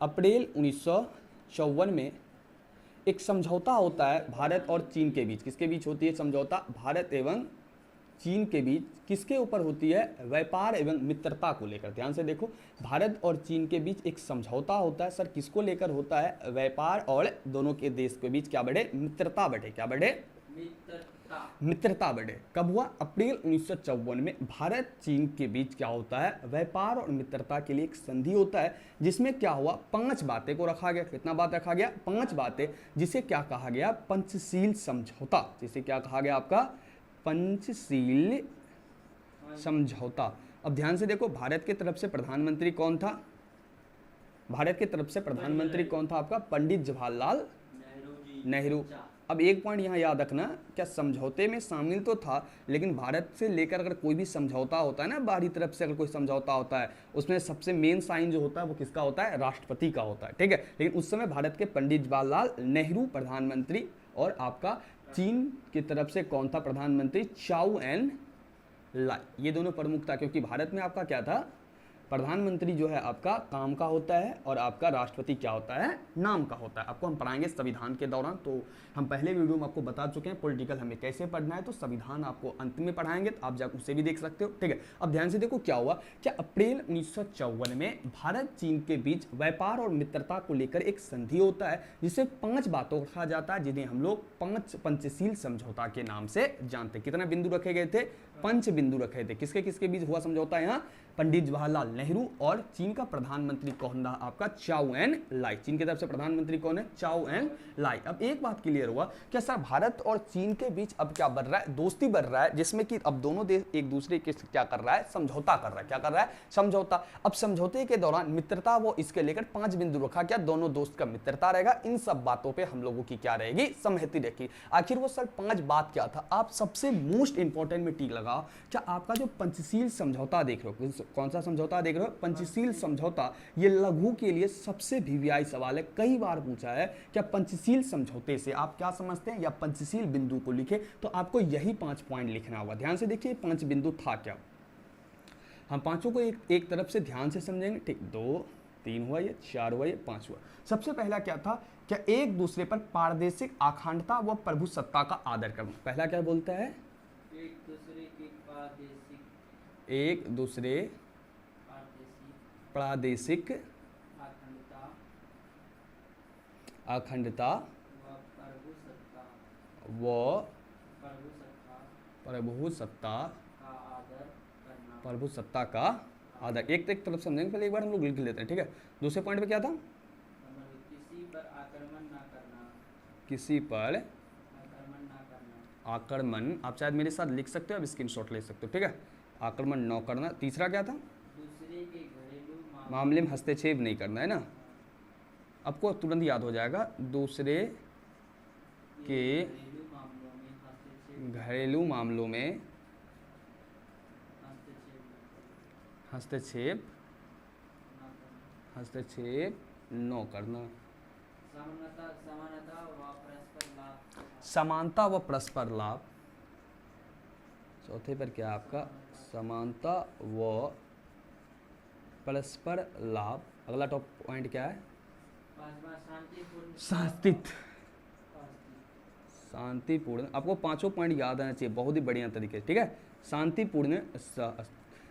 1954 में एक समझौता होता है भारत और चीन के बीच। किसके बीच होती है समझौता? भारत एवं चीन के बीच। किसके ऊपर होती है? व्यापार एवं मित्रता को लेकर। ध्यान से देखो भारत और चीन के बीच एक समझौता होता है। सर किसको लेकर होता है? व्यापार और दोनों के देश के बीच क्या बढ़े? मित्रता बढ़े। क्या बढ़े? मित्रता बढ़े। कब हुआ? अप्रैल 1954 में भारत चीन के बीच क्या होता है? व्यापार और मित्रता के लिए एक संधि होता है, जिसमें क्या हुआ? 5 बातें को रखा गया। कितना बात रखा गया? 5 बातें, जिसे क्या कहा गया? पंचशील समझौता। जिसे क्या कहा गया? आपका पंचशील समझौता। अब ध्यान से देखो भारत की तरफ से प्रधानमंत्री कौन था? भारत की तरफ से प्रधानमंत्री कौन था आपका? पंडित जवाहरलाल नेहरू। अब एक पॉइंट यहाँ याद रखना, क्या समझौते में शामिल तो था, लेकिन भारत से लेकर अगर कोई भी समझौता होता है ना, बाहरी तरफ से अगर कोई समझौता होता है, उसमें सबसे मेन साइन जो होता है वो किसका होता है? राष्ट्रपति का होता है। ठीक है, लेकिन उस समय भारत के पंडित जवाहरलाल नेहरू प्रधानमंत्री और आपका चीन की तरफ से कौन था प्रधानमंत्री? चाउ एन लाई। ये दोनों प्रमुख था, क्योंकि भारत में आपका क्या था? प्रधानमंत्री जो है आपका काम का होता है और आपका राष्ट्रपति क्या होता है? नाम का होता है। आपको हम पढ़ाएंगे संविधान के दौरान, तो हम पहले वीडियो में आपको बता चुके हैं पॉलिटिकल हमें कैसे पढ़ना है, तो संविधान आपको अंत में पढ़ाएंगे, तो आप जाकर उसे भी देख सकते हो। ठीक है, अब ध्यान से देखो क्या हुआ, क्या अप्रैल 1954 में भारत चीन के बीच व्यापार और मित्रता को लेकर एक संधि होता है, जिसे 5 बातों रखा जाता है, जिन्हें हम लोग पंचशील समझौता के नाम से जानते हैं। कितने बिंदु रखे गए थे? 5 बिंदु रखे थे। किसके किसके बीच हुआ समझौता? यहाँ पंडित जवाहरलाल नेहरू और चीन का प्रधानमंत्री कौन रहा आपका? चाउ एन लाई। चीन की तरफ से प्रधानमंत्री कौन है? चाउ एन लाई। अब एक बात क्लियर हुआ, क्या सर भारत और चीन के बीच अब क्या बढ़ रहा है? दोस्ती बढ़ रहा है, जिसमें कि अब दोनों देश एक दूसरे के क्या कर रहा है? समझौता कर रहा है। क्या कर रहा है? समझौता। अब समझौते के दौरान मित्रता वो इसके लेकर 5 बिंदु रखा, क्या दोनों दोस्त का मित्रता रहेगा। इन सब बातों पर हम लोगों की क्या रहेगी? सहमति रहेगी। आखिर वो सर 5 बात क्या था? आप सबसे मोस्ट इंपॉर्टेंट में टिक लगाओ, क्या आपका जो पंचशील समझौता देख रहे हो, कौन सा समझौता देख रहे हो? पंचशील समझौता। ये लघु के लिए सबसे वीवीआई सवाल है, कई बार पूछा है। क्या पंचशील समझौते से आप क्या समझते हैं, या पंचशील बिंदु को लिखे, तो आपको यही 5 पॉइंट लिखना होगा। ध्यान से देखिए 5 बिंदु था क्या, हम पांचों को एक तरफ से ध्यान से समझेंगे। ठीक, 2 3 हुआ, ये 4 हुआ, ये 5 हुआ। सबसे पहला क्या था? क्या एक दूसरे पर पारदेशिक अखंडता व प्रभुसत्ता का आदर करना। पहला क्या बोलता है? एक दूसरे प्रादेशिक अखंडता व प्रभुसत्ता का आदर। एक तरफ समझेंगे, पहले एक बार हम लोग लिख लेते हैं। ठीक है, दूसरे पॉइंट पे क्या था? किसी पर आक्रमण, आप शायद मेरे साथ लिख सकते हो, अब स्क्रीनशॉट ले सकते हो। ठीक है, आक्रमण न करना। तीसरा क्या था? दूसरे के घरेलू मामले में हस्तक्षेप नहीं करना, है ना। आपको तुरंत याद हो जाएगा, दूसरे के घरेलू मामलों में हस्तक्षेप न करना। समानता व परस्पर लाभ। चौथे पर क्या आपका? समानता व परस्पर लाभ। अगला टॉप पॉइंट क्या है? शांतिपूर्ण। आपको 5 पॉइंट याद आना चाहिए बहुत ही बढ़िया तरीके से। ठीक है, शांतिपूर्ण।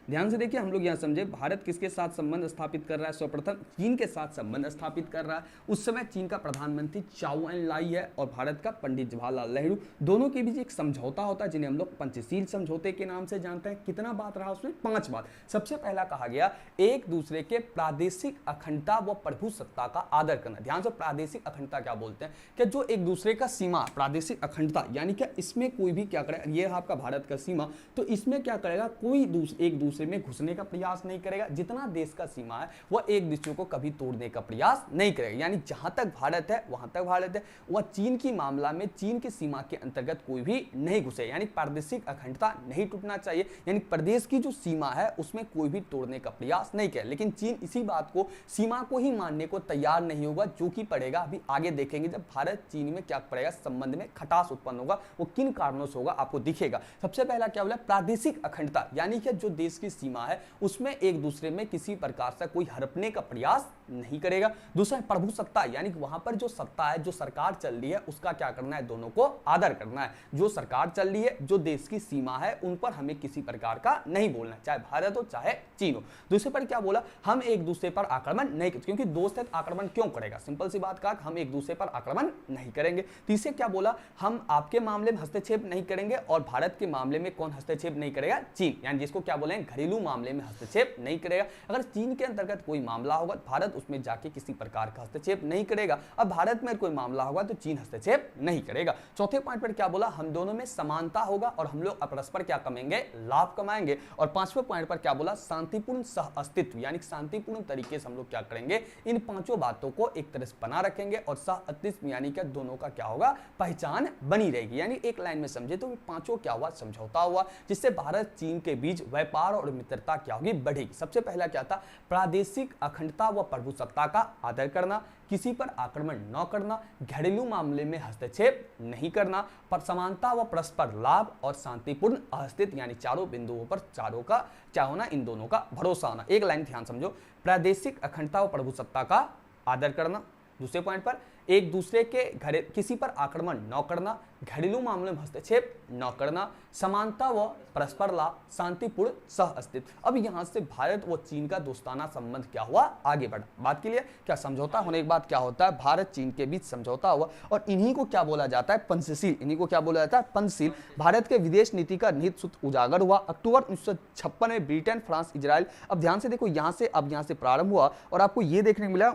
ध्यान से देखिए, हम लोग यहाँ समझे भारत किसके साथ संबंध स्थापित कर रहा है? सर्वप्रथम चीन के साथ संबंध स्थापित कर रहा है। उस समय चीन का प्रधानमंत्री चाउ एन लाई है और भारत का पंडित जवाहरलाल नेहरू। दोनों के बीच एक समझौता होता है, जिन्हें हम लोग पंचशील समझौते के नाम से जानते हैं। कितना बात रहा उसमें? 5 बात। सबसे पहला कहा गया एक दूसरे के प्रादेशिक अखंडता व प्रभुसत्ता का आदर करना। ध्यान से, प्रादेशिक अखंडता क्या बोलते हैं? क्या जो एक दूसरे का सीमा, प्रादेशिक अखंडता यानी क्या इसमें कोई भी क्या करेगा, ये आपका भारत का सीमा, तो इसमें क्या करेगा? कोई एक दूसरे दूसरे में घुसने का प्रयास नहीं करेगा, जितना देश का सीमा है वह एक दूसरे को कभी तोड़ने का प्रयास नहीं करेगा। यानी जहां तक भारत है वहां तक भारत है, वह चीन की मामला में चीन की सीमा के अंतर्गत कोई भी नहीं घुसे, यानी प्रादेशिक अखंडता नहीं टूटना चाहिए, यानी प्रदेश की जो सीमा है उसमें कोई भी तोड़ने का प्रयास नहीं करे। लेकिन चीन इसी बात को, सीमा को ही मानने को तैयार नहीं होगा, जो कि पड़ेगा अभी आगे देखेंगे जब भारत चीन में क्या पड़ेगा, संबंध में खटास उत्पन्न होगा, वो किन कारणों से होगा आपको दिखेगा। सबसे पहला क्या बोला, प्रादेशिक अखंडता, यानी कि जो देश की सीमा है उसमें एक दूसरे में किसी प्रकार से कोई हड़पने का प्रयास नहीं करेगा। दूसरा प्रभुसत्ता, यानी कि वहां पर जो सत्ता है, जो सरकार चल रही है उसका क्या करना है, दोनों को आदर करना है। जो सरकार चल रही है, जो देश की सीमा है, उन पर हमें किसी प्रकार का नहीं बोलना, चाहे भारत हो चाहे चीन हो। दूसरे पर क्या बोला, हम एक दूसरे पर आक्रमण नहीं करेंगे, क्योंकि दोस्त है तो आक्रमण क्यों करेगा, सिंपल सी बात कहा, हम एक दूसरे पर आक्रमण नहीं करेंगे। तीसरे क्या बोला, हम आपके मामले में हस्तक्षेप नहीं करेंगे और भारत के मामले में कौन हस्तक्षेप नहीं करेगा, चीन, यानी जिसको क्या बोलेंगे घरेलू मामले में हस्तक्षेप नहीं करेगा। अगर चीन के अंतर्गत कोई मामला होगा भारत उसमें जाके किसी प्रकार का हस्तक्षेप नहीं करेगा, अब भारत में कोई मामला होगा तो चीन हस्तक्षेप नहीं करेगा। चौथे पॉइंट पर क्या बोला, हम दोनों में समानता होगा और हम लोग परस्पर क्या कमाएंगे, लाभ कमाएंगे। और पांचवें पॉइंट पर क्या बोला, शांतिपूर्ण सह अस्तित्व, यानी शांतिपूर्ण तरीके से हम लोग क्या करेंगे, इन पांचों बातों को एक तरह से बना रखेंगे और सह अस्तित्व यानी कि दोनों का क्या होगा, पहचान बनी रहेगी। यानी एक लाइन में समझे तो पांचों क्या हुआ, समझौता हुआ, जिससे भारत चीन के बीच व्यापार और मित्रता क्या होगी, बढ़ेगी। सबसे पहला क्या था, प्रादेशिक अखंडता व प्रभुसत्ता का आदर करना, किसी पर आक्रमण न करना, घरेलू मामले में हस्तक्षेप नहीं करना, पर समानता व परस्पर लाभ और शांतिपूर्ण अस्तित्व, यानी चारों बिंदुओं पर चारों का क्या होना, इन दोनों का भरोसा होना। एक लाइन ध्यान समझो, प्रादेशिक अखंडता व प्रभुसत्ता का आदर करना। दूसरे पॉइंट पर एक दूसरे के घरे किसी पर आक्रमण न करना, घरेलू मामले में हस्तक्षेप न करना, समानता व परस्पर लाभ, शांतिपूर्ण सह अस्तित्व। अब यहां से भारत व चीन का दोस्ताना संबंध क्या हुआ, आगे बढ़ा। बात के लिए क्या समझौता होने के बाद क्या होता है, भारत चीन के बीच समझौता हुआ और इन्हीं को क्या बोला जाता है, पंचशील, इन्हीं को क्या बोला जाता है, पंचशील। भारत के विदेश नीति का निहित सूत्र उजागर हुआ अक्टूबर 1956 में, ब्रिटेन, फ्रांस, इजराइल। अब ध्यान से देखो, यहां से प्रारंभ हुआ और आपको ये देखने को मिला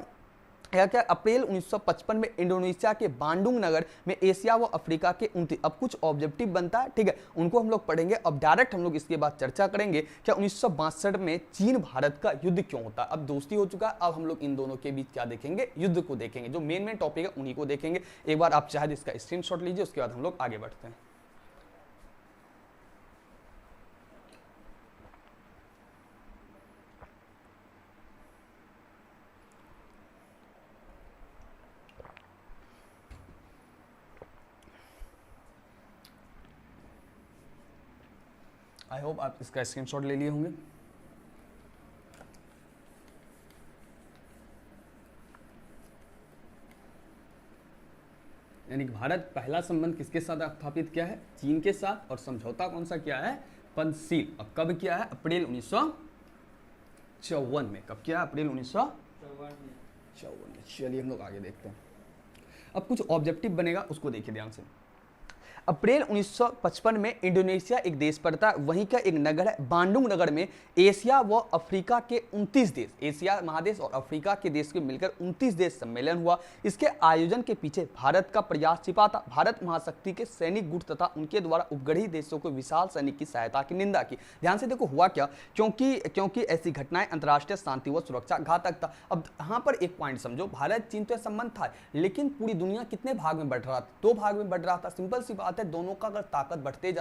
क्या अप्रैल 1955 में इंडोनेशिया के बांडुंग नगर में एशिया व अफ्रीका के 29। अब कुछ ऑब्जेक्टिव बनता है, ठीक है, उनको हम लोग पढ़ेंगे। अब डायरेक्ट हम लोग इसके बाद चर्चा करेंगे क्या 1962 में चीन भारत का युद्ध क्यों होता है। अब दोस्ती हो चुका है, अब हम लोग इन दोनों के बीच क्या देखेंगे, युद्ध को देखेंगे। जो मेन टॉपिक है उन्हीं को देखेंगे। एक बार आप चाहे इसका स्क्रीनशॉट लीजिए, उसके बाद हम लोग आगे बढ़ते हैं। आई होप आप इसका स्क्रीनशॉट ले लिए होंगे। यानी कि भारत पहला संबंध किसके साथ स्थापित किया है, चीन के साथ, और समझौता कौन सा किया है, पंचशील। अब कब किया है, अप्रैल 1954 में। कब किया, अप्रैल 1954 में। चलिए हम लोग आगे देखते हैं। अब कुछ ऑब्जेक्टिव बनेगा, उसको देखिए ध्यान से। अप्रैल 1955 में इंडोनेशिया एक देश पड़ता है, वहीं का एक नगर है बांडुंग नगर में एशिया व अफ्रीका के 29 देश, एशिया महादेश और अफ्रीका के देश के मिलकर 29 देश सम्मेलन हुआ। इसके आयोजन के पीछे भारत का प्रयास छिपा था। भारत महाशक्ति के सैनिक गुट तथा उनके द्वारा उपग्रही देशों को विशाल सैनिक की सहायता की निंदा की। ध्यान से देखो हुआ क्या, क्योंकि ऐसी घटनाएं अंतर्राष्ट्रीय शांति व सुरक्षा घातक था। अब यहाँ पर एक पॉइंट समझो, भारत चीन तो संबंध था, लेकिन पूरी दुनिया कितने भाग में बढ़ रहा था, 2 भाग में बढ़ रहा था। सिंपल सी बात है, दोनों का अगर ताकत बढ़ते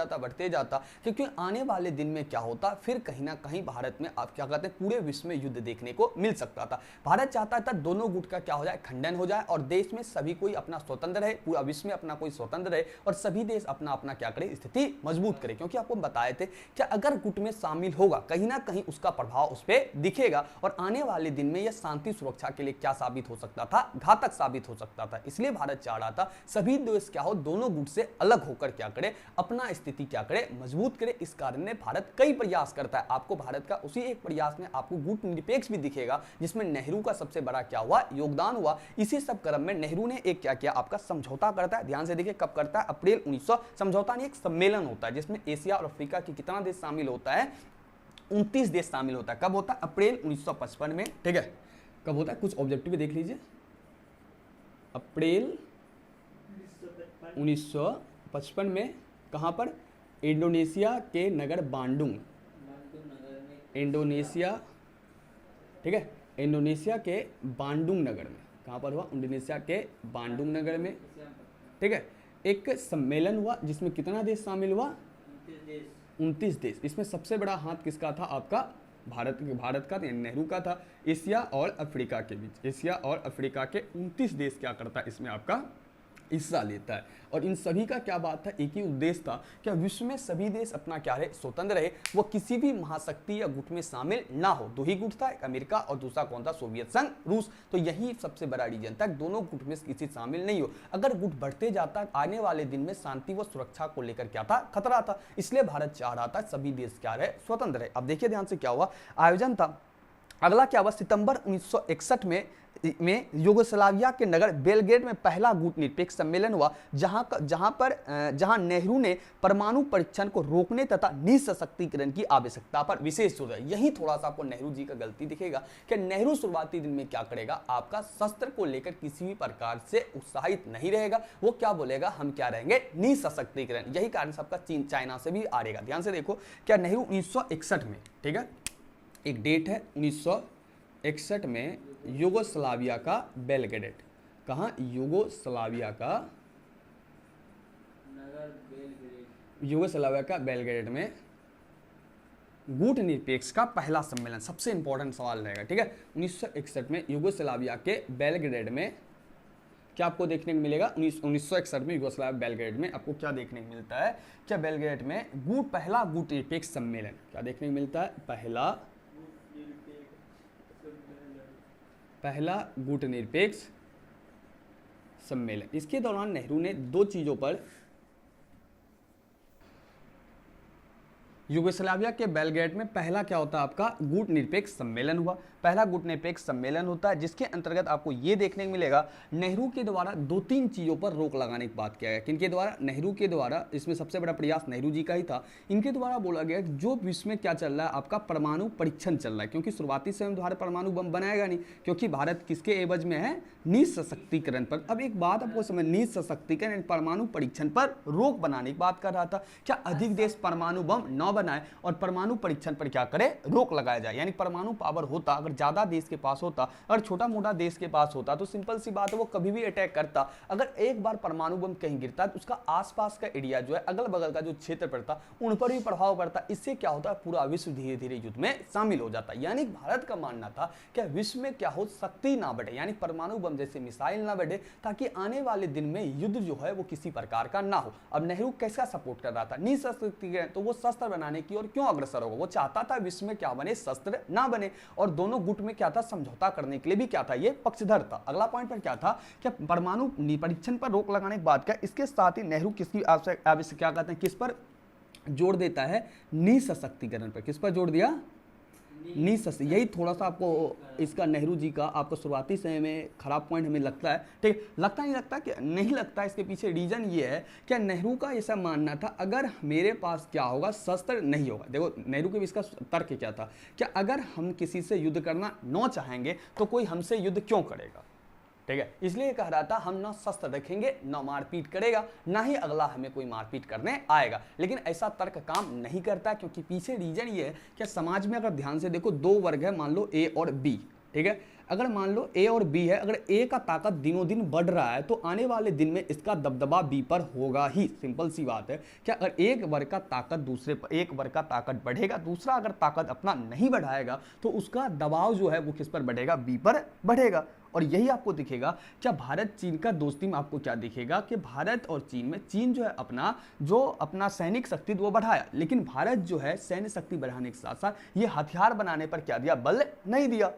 जाता, क्योंकि आने वाले दिन में क्या होता, फिर कहीं ना कहीं भारत में आप क्या कहते हैं, पूरे विश्व में युद्ध देखने को मिल सकता था। भारत चाहता था दोनों गुट का क्या हो जाए, खंडन हो जाए और देश में सभी कोई अपना स्वतंत्र रहे, पूरा विश्व में अपना कोई स्वतंत्र रहे और सभी देश अपना अपना क्या करे, स्थिति मजबूत करे। क्योंकि आपको बताए थे कि अगर गुट में शामिल होगा, कहीं ना कहीं उसका प्रभाव उस पर दिखेगा और आने वाले दिन में यह शांति सुरक्षा के लिए क्या साबित हो सकता था, घातक साबित हो सकता था। इसलिए भारत चाह रहा था सभी देश क्या हो, दोनों गुट से अलग होकर क्या करे, अपना स्थिति क्या करे, मजबूत करे। इस कारण ने भारत कई प्रयास करता है। आपको भारत का उसी एक प्रयास में आपको गुट निरपेक्ष भी दिखेगा, जिसमें नेहरू का सबसे बड़ा क्या हुआ, योगदान हुआ। इसी सब क्रम में नेहरू ने एक क्या किया, आपका समझौता करता है। ध्यान से देखिए कब करता है, अप्रैल 1900। समझौता नहीं, एक सम्मेलन होता है जिसमें एशिया और अफ्रीका की कितना देश शामिल होता है, 29 देश शामिल होता है। कब होता है, अप्रैल 1955 में, ठीक है। कब होता है, कुछ ऑब्जेक्टिव देख लीजिए। अप्रैल 1955 में कहां पर, इंडोनेशिया के नगर बांडुंग इंडोनेशिया, ठीक है, इंडोनेशिया के बांडुंग नगर में, कहाँ पर हुआ, इंडोनेशिया के बांडुंग नगर में, ठीक है, एक सम्मेलन हुआ जिसमें कितना देश शामिल हुआ, 29 देश। इसमें सबसे बड़ा हाथ किसका था, आपका भारत का, नेहरू का था। एशिया और अफ्रीका के बीच, एशिया और अफ्रीका के 29 देश क्या करता है, इसमें आपका हिस्सा लेता है। और इन सभी का क्या बात था, एक ही उद्देश्य था, क्या विश्व में सभी देश अपना क्या रहे, स्वतंत्र रहे, वो किसी भी महाशक्ति या गुट में शामिल ना हो। दो ही गुट था, एक अमेरिका और दूसरा कौन था, सोवियत संघ, रूस। तो यही सबसे बड़ा रीजन था, दोनों गुट में किसी शामिल नहीं हो। अगर गुट बढ़ते जाता, आने वाले दिन में शांति व सुरक्षा को लेकर क्या था, खतरा था। इसलिए भारत चाह रहा था सभी देश क्या रहे, स्वतंत्र रहे। अब देखिए ध्यान से क्या हुआ, आयोजन था, अगला क्या हुआ, सितंबर 1961 में यूगोस्लाविया के नगर बेलग्रेड में पहला गुटनिरपेक्ष सम्मेलन हुआ, जहां नेहरू ने परमाणु परीक्षण को रोकने तथा निःशस्त्रीकरण की आवश्यकता पर विशेष जोर दिया। यही थोड़ा सा आपको नेहरू जी का गलती दिखेगा कि नेहरू शुरुआती दिन में क्या करेगा, आपका शस्त्र को लेकर किसी भी प्रकार से उत्साहित नहीं रहेगा। वो क्या बोलेगा, हम क्या रहेंगे, निःशस्त्रीकरण। यही कारण सबका चीन चाइना से भी आ रहेगा। ध्यान से देखो, क्या नेहरू 1961 में, ठीक है, एक डेट है 1961 में यूगोस्लाविया का बेलग्रेड, कहाँ, यूगोस्लाविया का बेलग्रेड में गुटनिरपेक्ष का पहला सम्मेलन, सबसे इंपॉर्टेंट सवाल रहेगा, ठीक है। 1961 में यूगोस्लाविया के बेलग्रेड में क्या आपको देखने को मिलेगा, 1961 में यूगोस्लाविया बेलग्रेड में आपको क्या देखने को मिलता है, क्या बेलग्रेड में पहला गुटनिरपेक्ष सम्मेलन क्या देखने को मिलता है, पहला गुटनिरपेक्ष सम्मेलन। इसके दौरान नेहरू ने दो चीजों पर, यूगोस्लाविया के बेलग्रेड में पहला क्या होता है, आपका गुटनिरपेक्ष सम्मेलन हुआ। पहला गुटनिरपेक्ष सम्मेलन होता है जिसके अंतर्गत आपको ये देखने को मिलेगा, नेहरू के द्वारा दो तीन चीज़ों पर रोक लगाने की बात किया गया। किनके द्वारा, नेहरू के द्वारा। इसमें सबसे बड़ा प्रयास नेहरू जी का ही था। इनके द्वारा बोला गया कि जो विश्व में क्या चल रहा है, आपका परमाणु परीक्षण चल रहा है, क्योंकि शुरुआती समय में भारत परमाणु बम बनाएगा नहीं, क्योंकि भारत किसके एवज में है, निःशस्त्रीकरण पर। अब एक बात आपको समझ, निःशस्त्रीकरण परमाणु परीक्षण पर रोक बनाने की बात कर रहा था। क्या अधिक देश परमाणु बम न बनाए और परमाणु परीक्षण पर क्या करे, रोक लगाया जाए। यानी परमाणु पावर होता, अगर ज्यादा देश के पास होता, अगर छोटा मोटा देश के पास होता तो सिंपल सी बात है, वो कभी भी अटैक करता। अगर एक बार परमाणु बम कहीं गिरता तो उसका आसपास का एरिया जो है, अगल बगल का जो क्षेत्र पड़ता, उन पर भी प्रभाव पड़ता। इससे क्या होता है, पूरा विश्व धीरे धीरे युद्ध में शामिल हो जाता। यानी भारत का मानना था कि विश्व में क्या हो, शक्ति ना बढ़े, यानी परमाणु बम जैसे मिसाइल ना बढ़े, ताकि आने वाले दिन में युद्ध जो है वो किसी प्रकार का ना हो। अब नेहरू कैसा सपोर्ट कर रहा था, निःशस्त्रीकरण, तो वो शस्त्र बनाने की ओर क्यों अग्रसर होगा, वो चाहता था विश्व में क्या बने, शस्त्र ना बने। और दोनों गुट में क्या था, समझौता करने के लिए भी क्या था, ये पक्षधर था। अगला पॉइंट पर क्या था, क्या परमाणु परीक्षण पर रोक लगाने की बात क्या, इसके साथ ही नेहरू किसकी आवश्यक क्या कहते हैं, किस पर जोर देता है, निःशस्त्रीकरण पर। किस पर जोर दिया, निःशस्त्र। यही थोड़ा सा आपको इसका नेहरू जी का आपको शुरुआती समय में खराब पॉइंट हमें लगता है, ठीक, लगता नहीं लगता कि नहीं लगता। इसके पीछे रीजन ये है कि नेहरू का ऐसा मानना था, अगर मेरे पास क्या होगा, शस्त्र नहीं होगा। देखो नेहरू के इसका तर्क क्या था, कि अगर हम किसी से युद्ध करना न चाहेंगे तो कोई हमसे युद्ध क्यों करेगा, ठीक है। इसलिए कह रहा था हम ना शस्त्र रखेंगे, ना मारपीट करेगा, ना ही अगला हमें कोई मारपीट करने आएगा। लेकिन ऐसा तर्क काम नहीं करता, क्योंकि पीछे रीजन ये है कि समाज में अगर ध्यान से देखो, दो वर्ग है, मान लो ए और बी, ठीक है। अगर मान लो ए और बी है, अगर ए का ताकत दिनों दिन बढ़ रहा है तो आने वाले दिन में इसका दबदबा बी पर होगा ही। सिंपल सी बात है, क्या अगर एक वर्ग का ताकत दूसरे पर, एक वर्ग का ताकत बढ़ेगा, दूसरा अगर ताकत अपना नहीं बढ़ाएगा तो उसका दबाव जो है वो किस पर बढ़ेगा, बी पर बढ़ेगा। और यही आपको दिखेगा, क्या भारत चीन का दोस्ती में आपको क्या दिखेगा, कि भारत और चीन में, चीन जो है अपना सैनिक शक्ति वो बढ़ाया, लेकिन भारत जो है सैन्य शक्ति बढ़ाने के साथ साथ ये हथियार बनाने पर क्या दिया, बल नहीं दिया।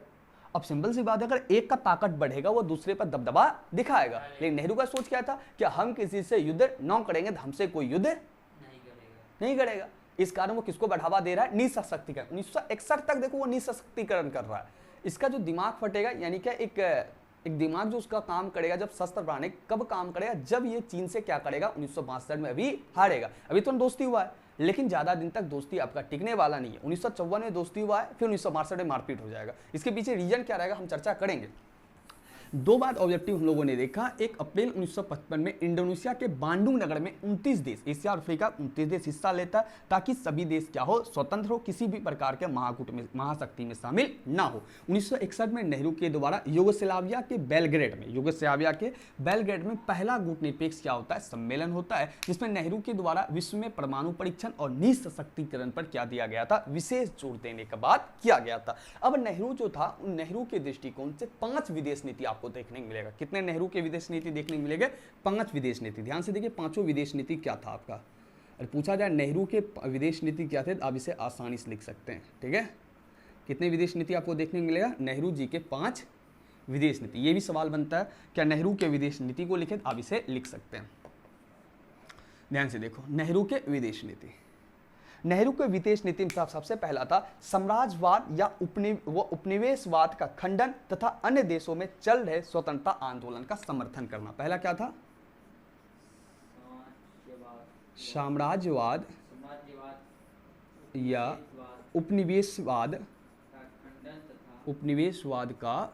अब सिंपल सी बात है, अगर एक का ताकत बढ़ेगा वो दूसरे पर दबदबा दिखाएगा। लेकिन नेहरू का सोच क्या था, कि हम किसी से युद्ध न करेंगे तो हमसे कोई युद्ध नहीं करेगा। इस कारण वो किसको बढ़ावा दे रहा है, निःशस्त्रीकरण। 1961 तक देखो वो निःशस्त्रीकरण कर रहा है। इसका जो दिमाग फटेगा, यानी क्या एक दिमाग जो उसका काम करेगा, जब शस्त्र बनाने कब काम करेगा, जब ये चीन से क्या करेगा, 1962 में अभी हारेगा। अभी तो दोस्ती हुआ है, लेकिन ज्यादा दिन तक दोस्ती आपका टिकने वाला नहीं है। 1954 में दोस्ती हुआ है, फिर 1962 में मारपीट हो जाएगा। इसके पीछे रीजन क्या रहेगा, हम चर्चा करेंगे। दो बार ऑब्जेक्टिव हम लोगों ने देखा। एक अप्रैल 1955 में इंडोनेशिया के बांडुंग नगर में 29 देश, एशिया और अफ्रीका 29 देश हिस्सा लेता है ताकि सभी देश क्या हो, स्वतंत्र हो, किसी भी प्रकार के महाकूट में, महाशक्ति में शामिल ना हो। 1961 में नेहरू के द्वारा यूगोस्लाविया के बेलग्रेड में पहला गुटनिरपेक्ष क्या होता है, सम्मेलन होता है, जिसमें नेहरू के द्वारा विश्व में परमाणु परीक्षण और निःशक्तिकरण पर क्या दिया गया था, विशेष जोर देने के बाद किया गया था। अब नेहरू जो था, नेहरू के दृष्टिकोण से 5 विदेश नीति आपको देखने को मिलेगा। कितने नेहरू के विदेश नीति देखने को मिलेंगे, 5 विदेश नीति। ध्यान से देखिए, पांचों विदेश नीति क्या था आपका। अगर पूछा जाए नेहरू के विदेश नीति क्या थे, तो आप इसे आसानी से लिख सकते हैं। ठीक है, कितने विदेश नीति आपको देखने को मिलेगा, नेहरू जी के 5 विदेश नीति। ये भी सवाल बनता है, क्या नेहरू के विदेश नीति को लिखे, तो आप इसे लिख सकते हैं। ध्यान से देखो, नेहरू के विदेश नीति, नेहरू के विदेश नीति में सबसे पहला था साम्राज्यवाद या उपनिवेशवाद का खंडन तथा अन्य देशों में चल रहे स्वतंत्रता आंदोलन का समर्थन करना। पहला क्या था, साम्राज्यवाद या उपनिवेशवाद का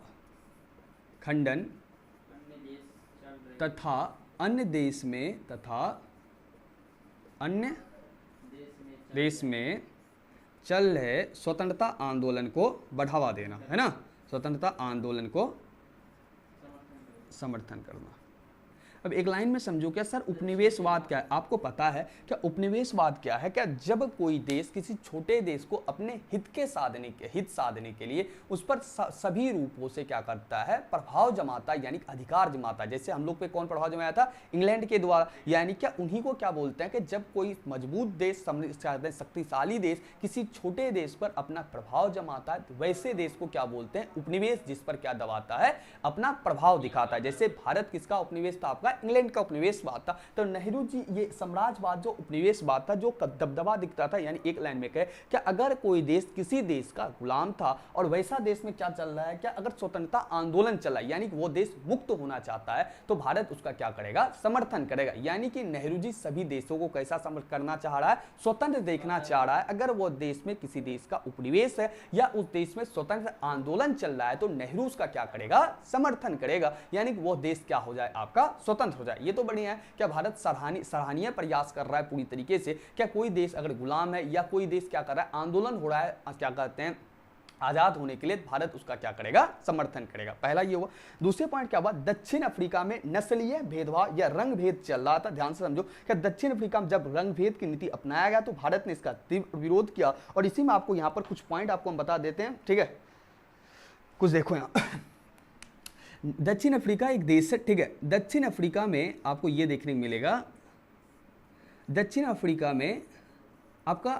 खंडन तथा अन्य देश में चल रहे स्वतंत्रता आंदोलन को बढ़ावा देना, है ना, स्वतंत्रता आंदोलन को समर्थन करना। अब एक लाइन में समझो, क्या सर उपनिवेशवाद क्या है, आपको पता है क्या उपनिवेशवाद क्या है? क्या जब कोई देश किसी छोटे देश को अपने हित साधने के लिए उस पर सभी रूपों से क्या करता है, प्रभाव जमाता, यानी अधिकार जमाता। जैसे हम लोग पे कौन प्रभाव जमाया था, इंग्लैंड के द्वारा, यानी क्या उन्हीं को क्या बोलते हैं कि जब कोई मजबूत देश, शक्तिशाली देश किसी छोटे देश पर अपना प्रभाव जमाता है, तो वैसे देश को क्या बोलते हैं, उपनिवेश, जिस पर क्या दबाता है, अपना प्रभाव दिखाता है। जैसे भारत किसका उपनिवेश था, आपका इंग्लैंड का उपनिवेशवाद था। तो नेहरू जी ये साम्राज्यवाद जो उपनिवेशवाद था, जो दबदबा दिखता था, यानी एक लाइन में कहे क्या अगर कोई देश किसी देश का गुलाम था और वैसा देश में क्या चल रहा है, क्या अगर स्वतंत्रता आंदोलन चला, यानी कि वो देश मुक्त होना चाहता है, तो भारत उसका क्या करेगा, समर्थन करेगा। यानी कि नेहरू जी सभी देशों को कैसा समर्थन करना चाह रहा है, स्वतंत्र देखना चाह रहा है। अगर वो देश में किसी देश का उपनिवेश है या उस देश में स्वतंत्र आंदोलन चल रहा है, तो नेहरू उसका क्या करेगा, समर्थन करेगा, यानी कि वो देश क्या हो जाए, आपका स्वतंत्र हो जाए। ये तो बढ़िया है। क्या भारत सराहनीय प्रयास कर रहा है पूरी तरीके से। क्या कोई देश अगर गुलाम है या कोई देश क्या कर रहा है, आंदोलन हो रहा है, क्या कहते हैं, आजाद होने के लिए, भारत उसका क्या करेगा, समर्थन करेगा। पहला ये हुआ। दूसरे पॉइंट क्या हुआ, दक्षिण अफ्रीका में नस्लीय भेदभाव या रंग भेद चल रहा था। ध्यान से समझो, क्या दक्षिण अफ्रीका में जब रंग भेद की नीति अपनाया गया तो भारत ने इसका तीव्र विरोध किया। और इसी में आपको यहाँ पर कुछ पॉइंट आपको हम बता देते हैं। ठीक है, कुछ देखो यहाँ। दक्षिण अफ्रीका एक देश है, ठीक है। दक्षिण अफ्रीका में आपको ये देखने को मिलेगा, दक्षिण अफ्रीका में आपका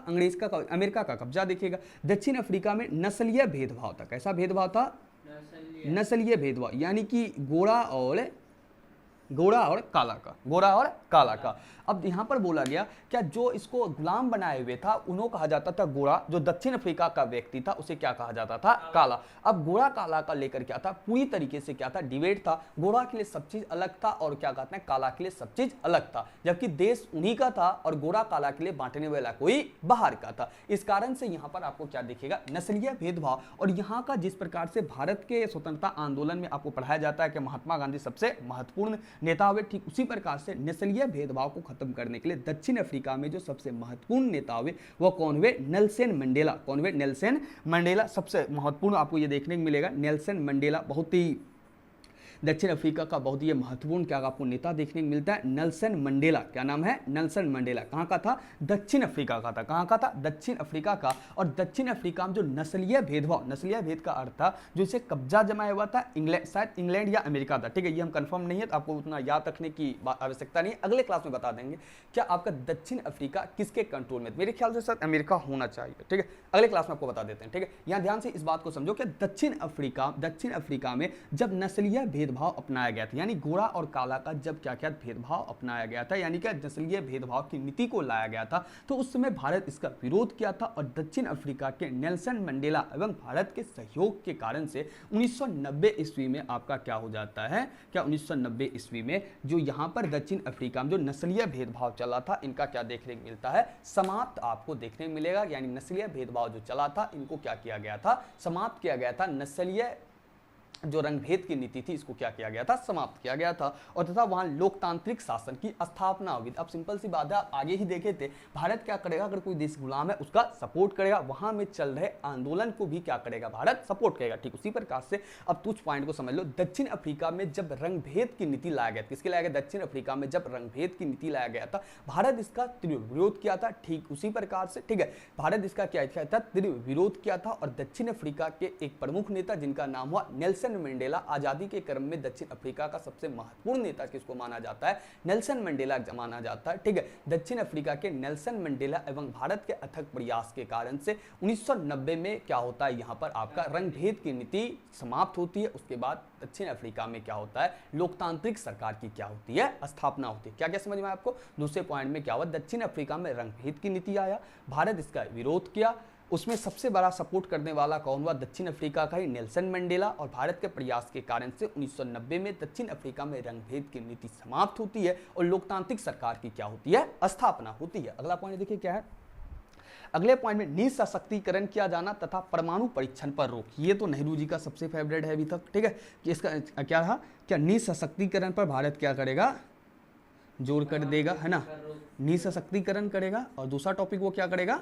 अमेरिका का कब्जा देखिएगा। दक्षिण अफ्रीका में नस्लीय भेदभाव था। कैसा भेदभाव था, नस्लीय भेदभाव, यानी कि गोरा और काला का। अब यहाँ पर बोला गया क्या जो इसको गुलाम बनाए हुए था उन्हों कहा जाता था गोरा, जो दक्षिण अफ्रीका का व्यक्ति था उसे क्या कहा जाता था, काला। अब गोरा काला का लेकर क्या था, पूरी तरीके से क्या था, डिबेट था। गोरा के लिए सब चीज अलग था और क्या कहते हैं, काला के लिए सब चीज अलग था, जबकि देश उन्हीं का था और गोरा काला के लिए बांटने वाला कोई बाहर का था। इस कारण से यहाँ पर आपको क्या दिखेगा, नस्लीय भेदभाव। और यहाँ का जिस प्रकार से भारत के स्वतंत्रता आंदोलन में आपको पढ़ाया जाता है कि महात्मा गांधी सबसे महत्वपूर्ण नेता हुए, ठीक उसी प्रकार से नस्लीय भेदभाव को खत्म करने के लिए दक्षिण अफ्रीका में जो सबसे महत्वपूर्ण नेता हुए वो कौन हुए, नेल्सन मंडेला। कौन हुए, नेल्सन मंडेला। सबसे महत्वपूर्ण आपको ये देखने को मिलेगा, नेल्सन मंडेला बहुत ही दक्षिण अफ्रीका का बहुत ही महत्वपूर्ण क्या आपको नेता देखने को मिलता है, नेल्सन मंडेला। क्या नाम है, नेल्सन मंडेला। कहाँ का था, दक्षिण अफ्रीका का था। कहाँ का था, दक्षिण अफ्रीका का। और दक्षिण अफ्रीका में जो नस्लीय भेदभाव, नस्लीय भेद का अर्थ था जो इसे कब्जा जमाया हुआ था, इंग्लैंड, शायद इंग्लैंड या अमेरिका था। ठीक है, ये हम कंफर्म नहीं है तो आपको उतना याद रखने की आवश्यकता नहीं है, अगले क्लास में बता देंगे। क्या आपका दक्षिण अफ्रीका किसके कंट्रोल में, मेरे ख्याल से सर अमेरिका होना चाहिए। ठीक है, अगले क्लास में आपको बता देते हैं। ठीक है, यहाँ ध्यान से इस बात को समझो कि दक्षिण अफ्रीका में जब नस्लीय भेदभाव अपनाया गया था, यानी गोरा और काला का जब क्या क्या भेदभाव अपनाया गया था, यानी कि नस्लीय भेदभाव की नीति को लाया गया था, तो उस समय भारत इसका विरोध किया था। और दक्षिण अफ्रीका के नेल्सन मंडेला एवं भारत के सहयोग के कारण से 1990 ईस्वी में आपका क्या हो जाता है, क्या 1990 ईस्वी में जो यहाँ पर दक्षिण अफ्रीका में जो नस्लीय भेदभाव चला था, इनका क्या देखने को मिलता है, समाप्त आपको देखने को मिलेगा। यानी नस्लीय भेदभाव जो चला था इनको क्या किया गया था, समाप्त किया गया था। नस्लीय जो रंगभेद की नीति थी इसको क्या किया गया था, समाप्त किया गया था, और तथा वहां लोकतांत्रिक शासन की स्थापना हुई। अब सिंपल सी बात है, आप आगे ही देखे थे, भारत क्या करेगा, अगर कोई देश गुलाम है उसका सपोर्ट करेगा, वहां में चल रहे आंदोलन को भी क्या करेगा, भारत सपोर्ट करेगा। ठीक उसी प्रकार से अब कुछ पॉइंट को समझ लो। दक्षिण अफ्रीका में जब रंगभेद की नीति लाया गया, किसके लाया गया, दक्षिण अफ्रीका में जब रंगभेद की नीति लाया गया था, भारत इसका तीव्र विरोध किया था। ठीक उसी प्रकार से, ठीक है, भारत इसका क्या था, तीव्र विरोध किया था। और दक्षिण अफ्रीका के एक प्रमुख नेता जिनका नाम हुआ नेल्सन मंडेला, आजादी के क्रम में दक्षिण अफ्रीका का सबसे महत्वपूर्ण नेता किसको माना जाता है, नेल्सन मंडेला माना जाता है। ठीक है, दक्षिण अफ्रीका के नेल्सन मंडेला एवं भारत के अथक प्रयास के कारण से 1990 में क्या होता है, यहाँ पर आपका रंगभेद की नीति समाप्त होती है। उसके बाद दक्षिण अफ्रीका में क्या होता है, लोकतांत्रिक सरकार की क्या होती है, स्थापना होती है। क्या क्या समझ में आपको। दूसरे पॉइंट में क्या हुआ, दक्षिण अफ्रीका में रंगभेद की नीति आया, भारत इसका विरोध किया, उसमें सबसे बड़ा सपोर्ट करने वाला कौन हुआ, दक्षिण अफ्रीका का ही नेल्सन मंडेला। और भारत के प्रयास के कारण से 1990 में दक्षिण अफ्रीका में रंगभेद की नीति समाप्त होती है और लोकतांत्रिक सरकार की क्या होती है, स्थापना होती है। अगला पॉइंट देखिए क्या है, अगले पॉइंट में निःशस्त्रीकरण किया जाना तथा परमाणु परीक्षण पर रोक। ये तो नेहरू जी का सबसे फेवरेट है अभी तक। ठीक है, कि इसका क्या रहा, क्या निःशस्त्रीकरण पर भारत क्या करेगा, जोर कर देगा, है ना, निःशस्त्रीकरण करेगा। और दूसरा टॉपिक वो क्या करेगा,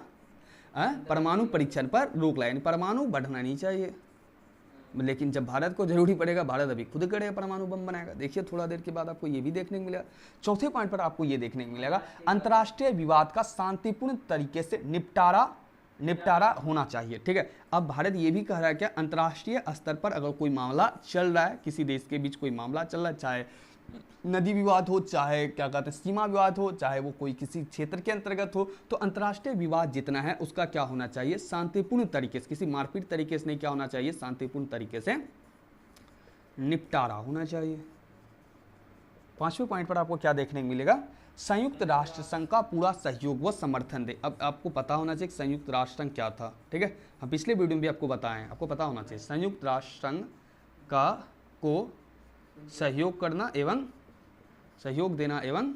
परमाणु परीक्षण पर रोक लाए, परमाणु बढ़ना नहीं चाहिए, लेकिन जब भारत को जरूरी पड़ेगा भारत अभी खुद करेगा, परमाणु बम बनाएगा। देखिए थोड़ा देर के बाद आपको ये भी देखने को मिलेगा। चौथे पॉइंट पर आपको ये देखने को मिलेगा, अंतर्राष्ट्रीय विवाद का शांतिपूर्ण तरीके से निपटारा होना चाहिए। ठीक है, अब भारत ये भी कह रहा है कि अंतर्राष्ट्रीय स्तर पर अगर कोई मामला चल रहा है, किसी देश के बीच कोई मामला चल रहा है, चाहे नदी विवाद हो, चाहे क्या कहते हैं सीमा विवाद हो, चाहे वो कोई किसी क्षेत्र के अंतर्गत हो, तो अंतर्राष्ट्रीय विवाद जितना है उसका क्या होना चाहिए, शांतिपूर्ण तरीके से, किसी मारपीट तरीके से नहीं, क्या होना चाहिए, शांतिपूर्ण तरीके से निपटारा होना चाहिए। पांचवें पॉइंट पर आपको क्या देखने को मिलेगा, संयुक्त राष्ट्र संघ का पूरा सहयोग व समर्थन दे। अब आपको पता होना चाहिए संयुक्त राष्ट्र संघ क्या था। ठीक है, हम पिछले वीडियो में भी आपको बताएं, आपको पता होना चाहिए संयुक्त राष्ट्र संघ का को सहयोग करना एवं सहयोग देना एवं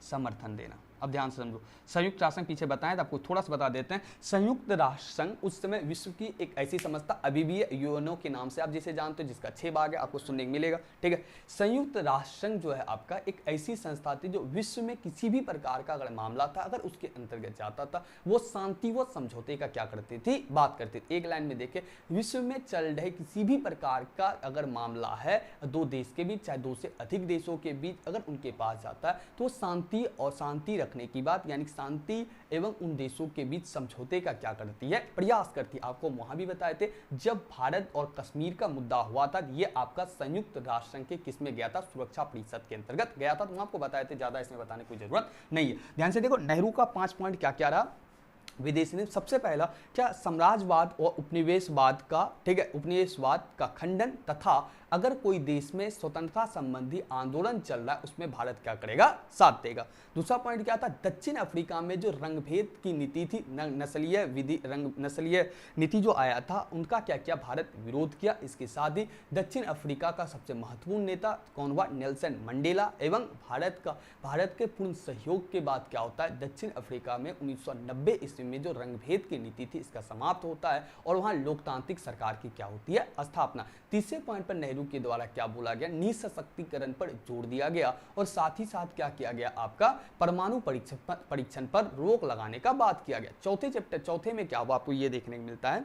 समर्थन देना। अब ध्यान से समझो, संयुक्त राष्ट्र संघ पीछे बताएं तो आपको थोड़ा सा बता देते हैं। संयुक्त राष्ट्र संघ उस समय विश्व की एक ऐसी संस्था, अभी भी यूएनओ के नाम से आप जिसे जानते हो, जिसका 6 भाग है, आपको सुनने को मिलेगा। ठीक है, संयुक्त राष्ट्र संघ जो है आपका एक ऐसी संस्था थी जो विश्व में किसी भी प्रकार का अगर मामला था, अगर उसके अंतर्गत जाता था, वो शांति व समझौते का क्या करती थी, बात करती थी। एक लाइन में देखे, विश्व में चल रहे किसी भी प्रकार का अगर मामला है दो देश के बीच, चाहे 2 से अधिक देशों के बीच, अगर उनके पास जाता है तो शांति और शांति रखने की बात, यानी शांति एवं उन देशों के बीच समझौते का क्या करती है, प्रयास करती है। आपको वहां भी बताए थे, जब भारत और कश्मीर का मुद्दा हुआ था, ये आपका संयुक्त राष्ट्र संघ के किस में गया था, सुरक्षा परिषद के अंतर्गत गया था। तो आपको बताए थे, ज्यादा इसमें बताने की जरूरत नहीं है। ध्यान से देखो, नेहरू का 5 पॉइंट क्या क्या रहा विदेश नीति। सबसे पहला क्या, साम्राज्यवाद और उपनिवेशवाद का, ठीक है, उपनिवेशवाद का खंडन, तथा अगर कोई देश में स्वतंत्रता संबंधी आंदोलन चल रहा है उसमें भारत क्या करेगा, साथ देगा। दूसरा पॉइंट क्या था, दक्षिण अफ्रीका में जो रंगभेद की नीति थी, नस्लीय नीति जो आया था, उनका क्या किया, भारत विरोध किया। इसके साथ ही दक्षिण अफ्रीका का सबसे महत्वपूर्ण नेता कौन हुआ, नेल्सन मंडेला। एवं भारत के पूर्ण सहयोग के बाद क्या होता है, दक्षिण अफ्रीका में 1990 ईस्वी में जो रंगभेद की नीति थी इसका समाप्त होता है और वहां लोकतांत्रिक सरकार की क्या होती है, स्थापना। तीसरे पॉइंट पर नेहरू के द्वारा क्या बोला गया, निःशस्त्रीकरण पर जोर दिया गया और साथ ही साथ क्या किया गया, आपका परमाणु परीक्षण पर रोक लगाने का बात किया गया। चौथे में क्या हुआ, आपको ये देखने को मिलता है,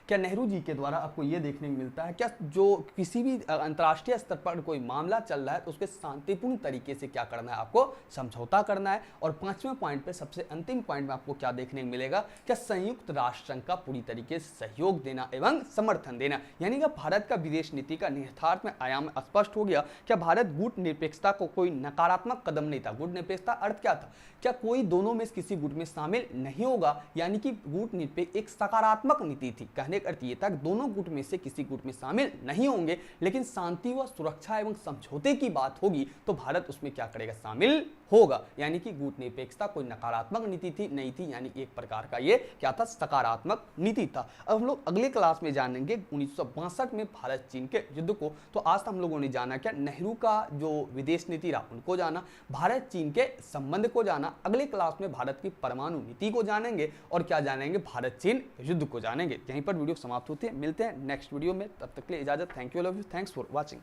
क्या नेहरू जी के द्वारा आपको यह देखने को मिलता है, क्या जो किसी भी अंतर्राष्ट्रीय स्तर पर कोई मामला चल रहा है तो उसके शांतिपूर्ण तरीके से क्या करना है, आपको समझौता करना है। और 5वें पॉइंट पे, सबसे अंतिम पॉइंट में आपको क्या देखने को मिलेगा, क्या संयुक्त राष्ट्र संघ का पूरी तरीके से सहयोग देना एवं समर्थन देना। यानी कि भारत का विदेश नीति का निहितार्थ में आयाम स्पष्ट हो गया। क्या भारत गुट निरपेक्षता को कोई नकारात्मक कदम नहीं था। गुट निरपेक्षता अर्थ क्या था, क्या कोई दोनों में किसी गुट में शामिल नहीं होगा, यानी कि गुट निरपेक्ष एक सकारात्मक नीति थी। कहने का अर्थ ये था कि दोनों गुट में से किसी गुट में शामिल नहीं होंगे, लेकिन शांति व सुरक्षा एवं समझौते की बात होगी तो भारत उसमें क्या करेगा, शामिल होगा। यानी कि गुट निरपेक्षता कोई नकारात्मक नीति थी नहीं थी, यानी एक प्रकार का ये क्या था, सकारात्मक नीति था। अब हम लोग अगले क्लास में जानेंगे 1962 में भारत चीन के युद्ध को। तो आज हम लोगों ने जाना क्या, नेहरू का जो विदेश नीति रहा उनको जाना, भारत चीन के संबंध को जाना। अगले क्लास में भारत की परमाणु नीति को जानेंगे और क्या जानेंगे, भारत चीन युद्ध को जानेंगे। यहीं पर वीडियो समाप्त होती है। मिलते हैं नेक्स्ट वीडियो में, तब तक के लिए इजाजत। Thank you, love you, thanks for watching.